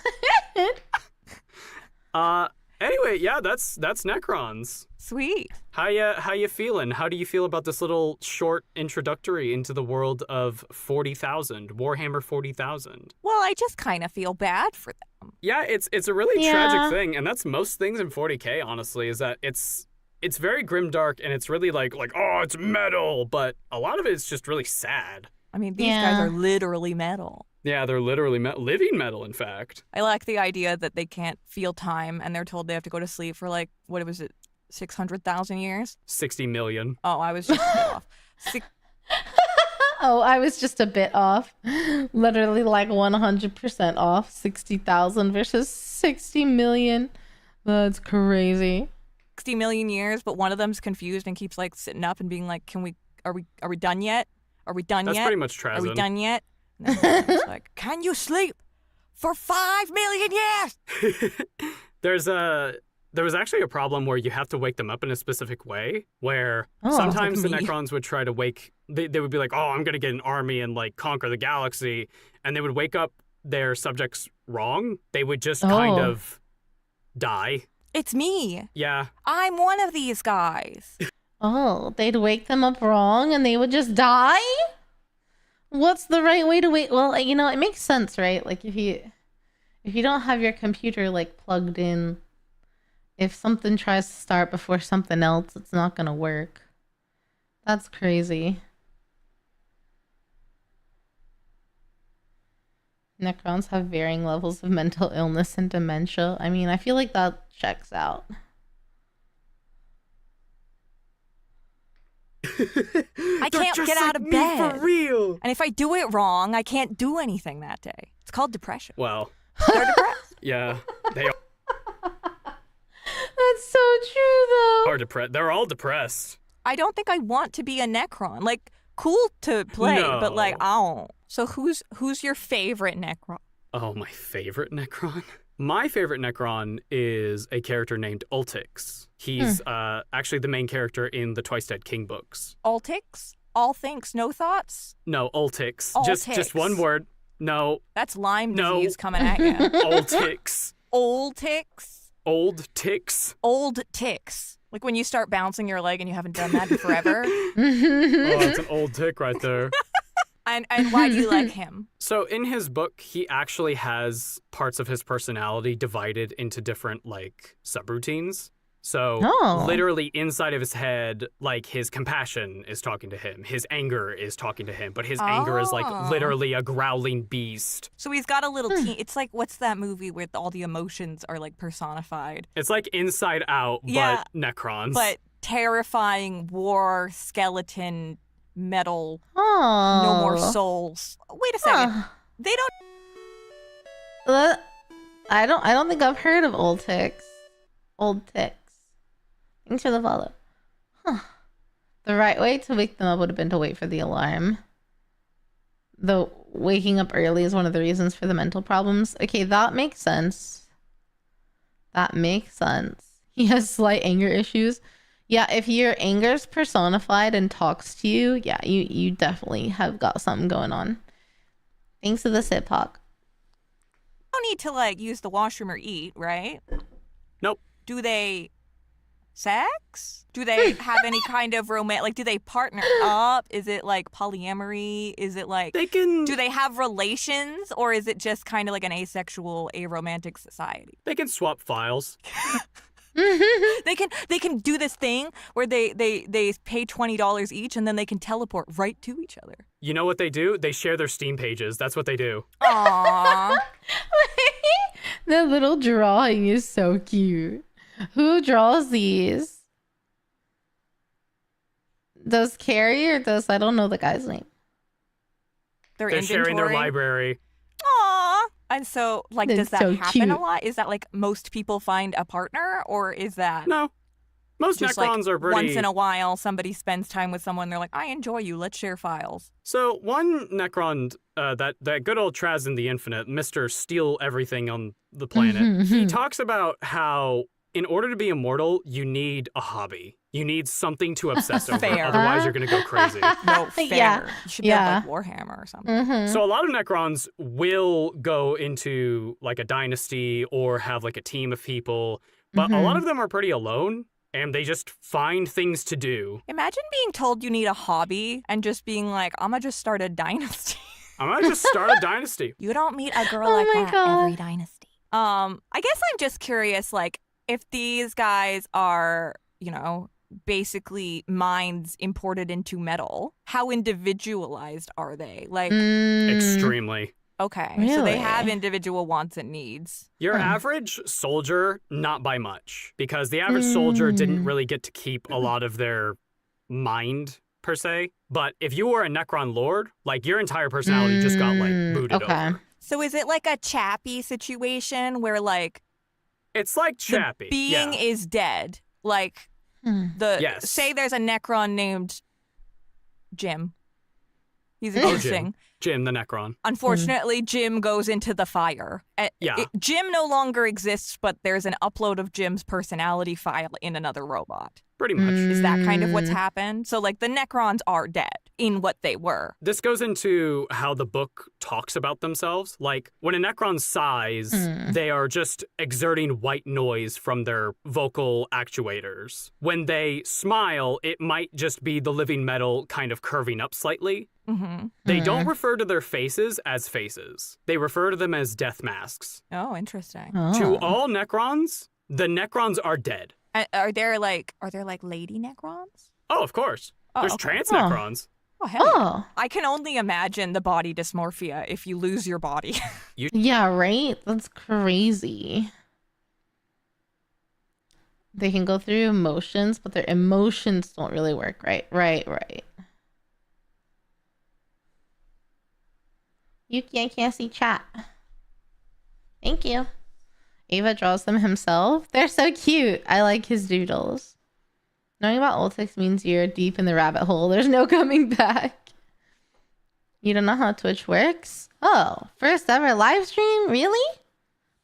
Anyway, yeah, that's Necrons. Sweet. How you feeling? How do you feel about this little short introductory into the world of 40,000, Warhammer 40,000? Well, I just kind of feel bad for them. Yeah, it's a really tragic thing, and that's most things in 40K, honestly, is that it's very grimdark and it's really like oh, it's metal, but a lot of it is just really sad. I mean, these guys are literally metal. Yeah, they're literally living metal, in fact. I like the idea that they can't feel time and they're told they have to go to sleep for like, what was it, 600,000 years? 60 million. Oh, I was just a bit off. Oh, I was just a bit off. Literally like 100% off. 60,000 versus 60 million. That's crazy. 60 million years, but one of them's confused and keeps like sitting up and being like, are we done yet? Are we done yet? That's pretty much Trazen. Are we done yet? And then it's like, can you sleep for 5 million years? There was actually a problem where you have to wake them up in a specific way, where sometimes the Necrons would try to wake, they would be like, oh, I'm going to get an army and like conquer the galaxy. And they would wake up their subjects wrong. They would just kind of die. It's me. Yeah. I'm one of these guys. Oh, they'd wake them up wrong and they would just die? What's the right way to wait? Well, you know, it makes sense, right? Like if you don't have your computer like plugged in, if something tries to start before something else, it's not gonna work. That's crazy. Necrons have varying levels of mental illness and dementia. I mean, I feel like that checks out. I can't get out of bed. For real. And if I do it wrong, I can't do anything that day. It's called depression. Well. They're depressed. Yeah. They That's so true, though. are depressed. They're all depressed. I don't think I want to be a Necron. Like, cool to play, but like, I don't. So who's your favorite Necron? Oh, my favorite Necron? My favorite Necron is a character named Ultix. He's actually the main character in the Twice Dead King books. Ultix? All thinks, no thoughts? No, Ultix. Ultix. Just one word. No. That's Lyme disease coming at you. Ultix. Old ticks? Old ticks. Old ticks. Like when you start bouncing your leg and you haven't done that in forever. Oh, it's an old tick right there. And why do you like him? So in his book, he actually has parts of his personality divided into different, like, subroutines. So literally inside of his head, like, his compassion is talking to him. His anger is talking to him. But his anger is, like, literally a growling beast. So he's got a little team. It's like, what's that movie where all the emotions are, like, personified? It's like Inside Out, but Necrons. But terrifying war skeleton metal, Oh. no more souls. Wait a second. They don't. I don't think I've heard of Old Ticks. Old Ticks. Thanks for the follow. Huh. The right way to wake them up would have been to wait for the alarm. Though waking up early is one of the reasons for the mental problems. Okay, that makes sense. That makes sense. He has slight anger issues. Yeah, if your anger's personified and talks to you, yeah, you definitely have got something going on. Thanks to the sit pock. Don't need to like use the washroom or eat, right? Nope. Do they sex? Do they have any kind of romance? Like, do they partner up? Is it like polyamory? Is it like do they have relations, or is it just kind of like an asexual, aromantic society? They can swap files. They can do this thing where they pay $20 each and then they can teleport right to each other. You know what they do? They share their Steam pages. That's what they do. Aww. The little drawing is so cute. Who draws these? Does Carrie or does I don't know the guy's name? They're sharing their library. Aww. And so, like, That's does that so happen cute. a lot? Is that like most people find a partner, or is that No. Most just Necrons like are pretty... once in a while somebody spends time with someone, they're like, I enjoy you, let's share files. So one Necron, that good old Traz in the Infinite, Mr. Steal Everything on the planet, he talks about how in order to be immortal, you need a hobby. You need something to obsess over, Fair. otherwise you're going to go crazy. No, fair. Yeah. You should build like Warhammer or something. So a lot of Necrons will go into like a dynasty or have like a team of people, but a lot of them are pretty alone and they just find things to do. Imagine being told you need a hobby and just being like, I'm gonna just start a dynasty. I'm going to just start a dynasty. You don't meet a girl Oh like my that God. every dynasty. I guess I'm just curious, like, if these guys are, you know, basically minds imported into metal, how individualized are they? Like, Extremely. okay, so they Really? have individual wants and needs. Your average soldier, not by much, because the average soldier didn't really get to keep a lot of their mind, per se. But if you were a Necron Lord, like, your entire personality just got, like, booted over. So is it like a Chappie situation where, like, It's like Chappie. the being yeah. is dead? Like, Yes. say there's a Necron named Jim. He's Oh, existing. Jim, the Necron. Unfortunately, Jim goes into the fire. Yeah. Jim no longer exists, but there's an upload of Jim's personality file in another robot. Pretty much. Is that kind of what's happened? So, like, the Necrons are dead in what they were. This goes into how the book talks about themselves. Like, when a Necron sighs, they are just exerting white noise from their vocal actuators. When they smile, it might just be the living metal kind of curving up slightly. They don't refer to their faces as faces. They refer to them as death masks. Oh, interesting. To all Necrons, the Necrons are dead. Are there like lady Necrons? Oh, of course. There's okay. trans Necrons. Oh, hell yeah. I can only imagine the body dysmorphia if you lose your body. Yeah, right? That's crazy. They can go through emotions, but their emotions don't really work. Right. Yuki, I can't see chat. Thank you. Ava draws them himself. They're so cute. I like his doodles. Knowing about Ultix means you're deep in the rabbit hole. There's no coming back. You don't know how Twitch works? Oh, first ever live stream? Really?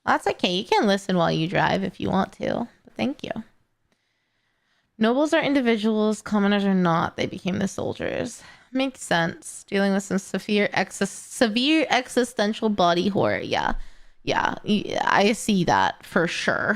That's okay. You can listen while you drive if you want to. But thank you. Nobles are individuals. Commoners are not. They became the soldiers. Makes sense. Dealing with some severe existential body horror. Yeah, I see that for sure.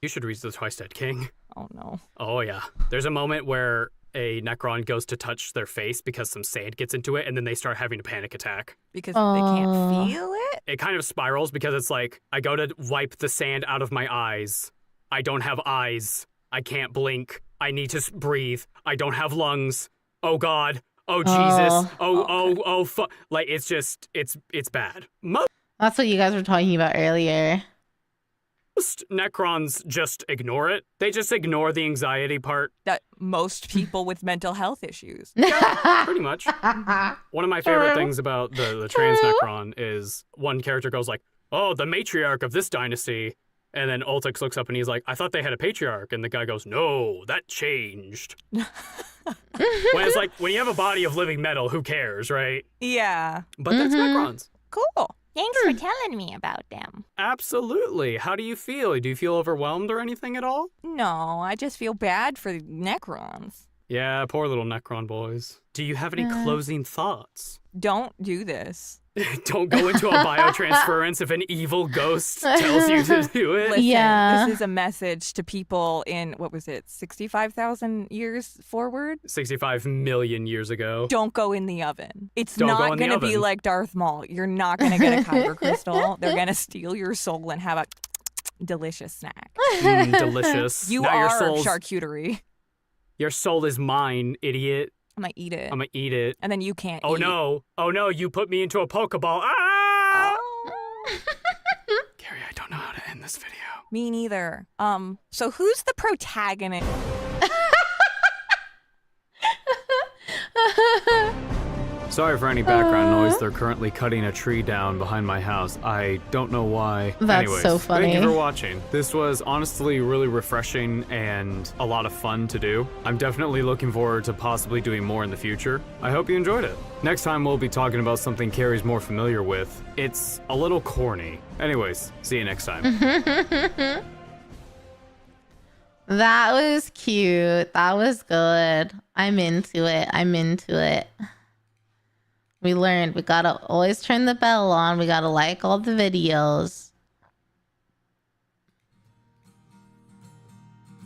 You should read The Twice Dead King. Oh, no. Oh, yeah. There's a moment where a Necron goes to touch their face because some sand gets into it, and then they start having a panic attack. Because they can't feel it? It kind of spirals because it's like, I go to wipe the sand out of my eyes. I don't have eyes. I can't blink. I need to breathe. I don't have lungs. Oh, God. Oh, Jesus. Oh, fuck. Like, it's just, it's bad. That's what you guys were talking about earlier. Most Necrons just ignore it. They just ignore the anxiety part. That most people with mental health issues. Yeah, pretty much. One of my favorite things about the trans Necron is one character goes like, oh, the matriarch of this dynasty. And then Ultix looks up and he's like, I thought they had a patriarch. And the guy goes, no, that changed. When it's like, when you have a body of living metal, who cares, right? Yeah. But that's Necrons. Cool. Thanks for telling me about them. Absolutely. How do you feel? Do you feel overwhelmed or anything at all? No, I just feel bad for Necrons. Yeah, poor little Necron boys. Do you have any closing thoughts? Don't do this. Don't go into a biotransference if an evil ghost tells you to do it. Listen, Yeah. this is a message to people in, what was it, 65,000 years forward? 65 million years ago. Don't go in the oven. It's Don't go not in the going to be oven. like Darth Maul. You're not going to get a kyber crystal. They're going to steal your soul and have a delicious snack. Delicious. You Now are charcuterie. Your soul is mine, idiot. I'm going to eat it. I'm gonna eat it. And then you can't Oh eat. no. Oh no, you put me into a Pokeball. Ah! Oh. Gary, I don't know how to end this video. Me neither. So who's the protagonist? Sorry for any background noise. They're currently cutting a tree down behind my house. I don't know why. That's Anyways, so funny. Thank you for watching. This was honestly really refreshing and a lot of fun to do. I'm definitely looking forward to possibly doing more in the future. I hope you enjoyed it. Next time we'll be talking about something Carrie's more familiar with. It's a little corny. Anyways, see you next time. That was cute. That was good. I'm into it. I'm into it. We learned we gotta always turn the bell on. We gotta like all the videos.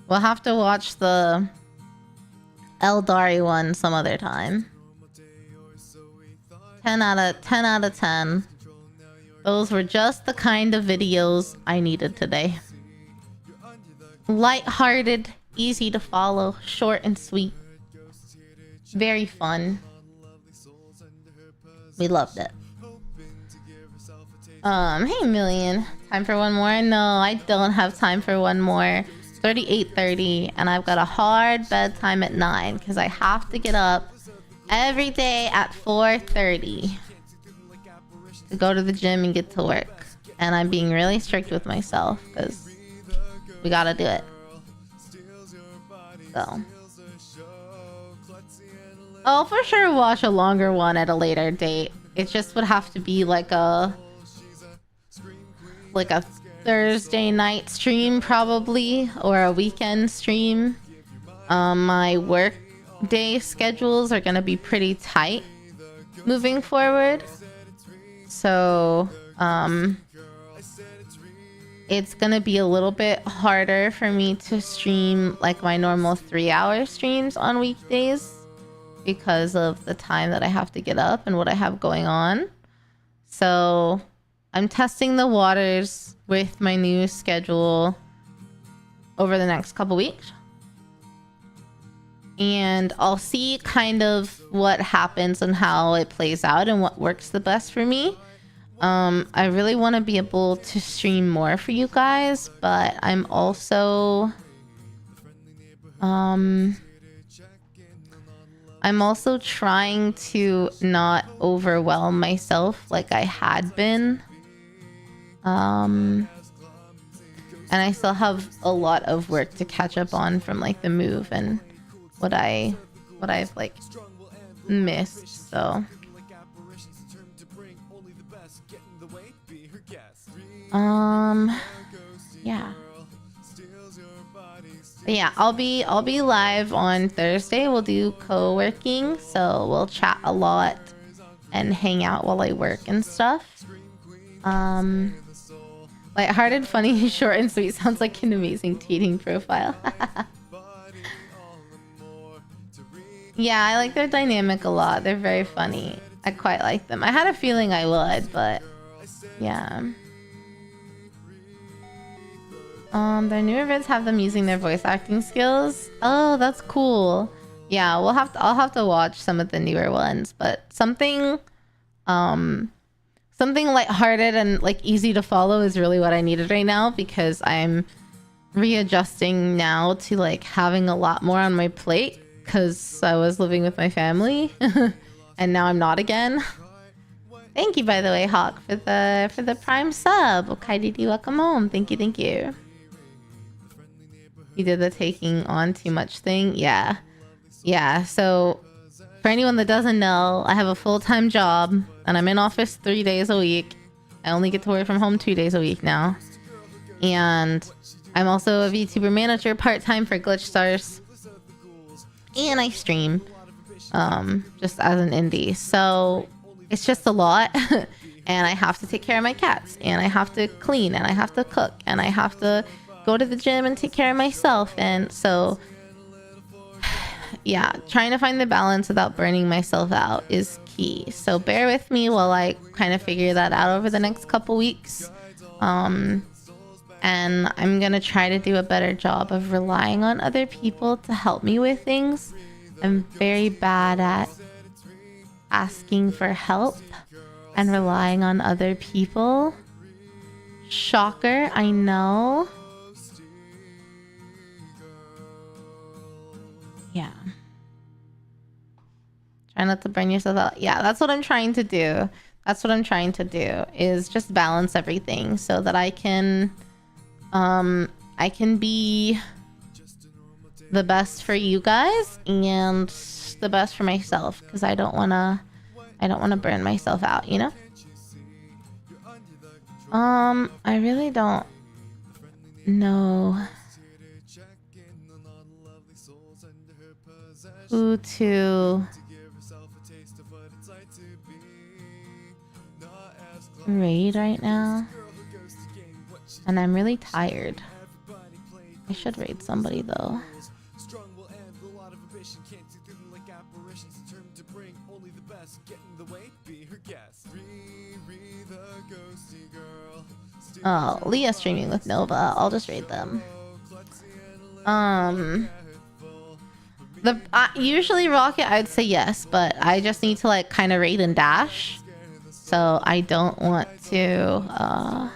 We'll have to watch the Aeldari one some other time. 10 out of 10. Those were just the kind of videos I needed today. Light-hearted, easy to follow, short and sweet. Very fun. We loved it. Hey Million. Time for one more? No, I don't have time for one more. 38:30 and I've got a hard bedtime at 9 because I have to get up every day at 4:30 to go to the gym and get to work. And I'm being really strict with myself because we gotta do it. So I'll for sure watch a longer one at a later date. It just would have to be like a Thursday night stream probably, or a weekend stream. My work day schedules are gonna be pretty tight moving forward. So it's gonna be a little bit harder for me to stream like my normal 3-hour streams on weekdays because of the time that I have to get up and what I have going on. So I'm testing the waters with my new schedule over the next couple weeks. And I'll see kind of what happens and how it plays out and what works the best for me. I really want to be able to stream more for you guys, but I'm also trying to not overwhelm myself like I had been. And I still have a lot of work to catch up on from like the move and what I've like missed. So yeah. But yeah, I'll be live on Thursday. We'll do co-working, so we'll chat a lot and hang out while I work and stuff. Lighthearted, funny, short and sweet sounds like an amazing tweeting profile. Yeah, I like their dynamic a lot. They're very funny. I quite like them. I had a feeling I would, but yeah. Their newer vids have them using their voice acting skills. Oh, that's cool. Yeah, I'll have to watch some of the newer ones, but something lighthearted and like easy to follow is really what I needed right now, because I'm readjusting now to like having a lot more on my plate because I was living with my family and now I'm not again. Thank you, by the way, Hawk, for the prime sub. Okay, Didi, welcome home. Thank you. You did the taking on too much thing. Yeah. So for anyone that doesn't know, I have a full-time job and I'm in office 3 days a week. I only get to work from home 2 days a week now. And I'm also a VTuber manager part-time for Glitch Stars. And I stream just as an indie. So it's just a lot. And I have to take care of my cats. And I have to clean. And I have to cook. And I have to go to the gym and take care of myself. And so... yeah, trying to find the balance without burning myself out is key. So bear with me while I kind of figure that out over the next couple weeks. And I'm going to try to do a better job of relying on other people to help me with things. I'm very bad at asking for help and relying on other people. Shocker, I know. Yeah. Try not to burn yourself out. Yeah, that's what I'm trying to do. That's what I'm trying to do, is just balance everything so that I can be the best for you guys and the best for myself, because I don't wanna burn myself out, you know? I really don't know who to raid right now, and I'm really tired. I should raid somebody though. Oh, Leah streaming with Nova. I'll just raid them. Usually Rocket, I'd say yes, but I just need to like kind of raid and dash. So I don't want to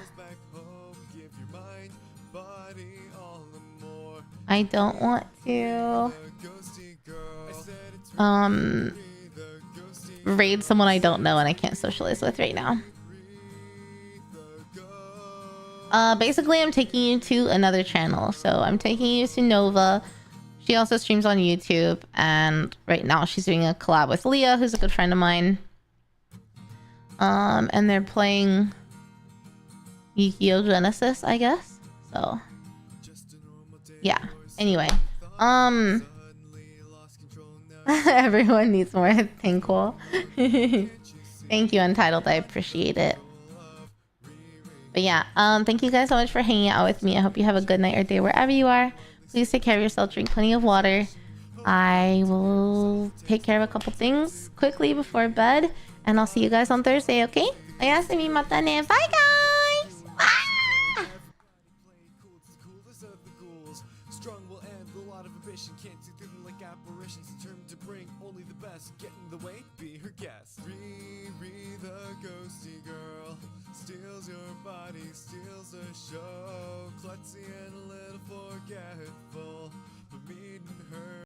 raid someone I don't know and I can't socialize with right now. Basically I'm taking you to another channel. So I'm taking you to Nova. She also streams on YouTube, and right now she's doing a collab with Leah, who's a good friend of mine. And they're playing Yu-Gi-Oh! Genesis, I guess. So, yeah. Anyway, everyone needs more thankful. Thank you, Untitled. I appreciate it. But yeah, thank you guys so much for hanging out with me. I hope you have a good night or day wherever you are. Please take care of yourself. Drink plenty of water. I will take care of a couple things quickly before bed. And I'll see you guys on Thursday, okay? Oyasumi mata ne. Bye, guys! Ah! Strong will end a lot of ambition. Can't see through them like apparitions. Determined to bring only the best. Get in the way, be her guest. Riri, the ghosty girl, steals your body, steals the show.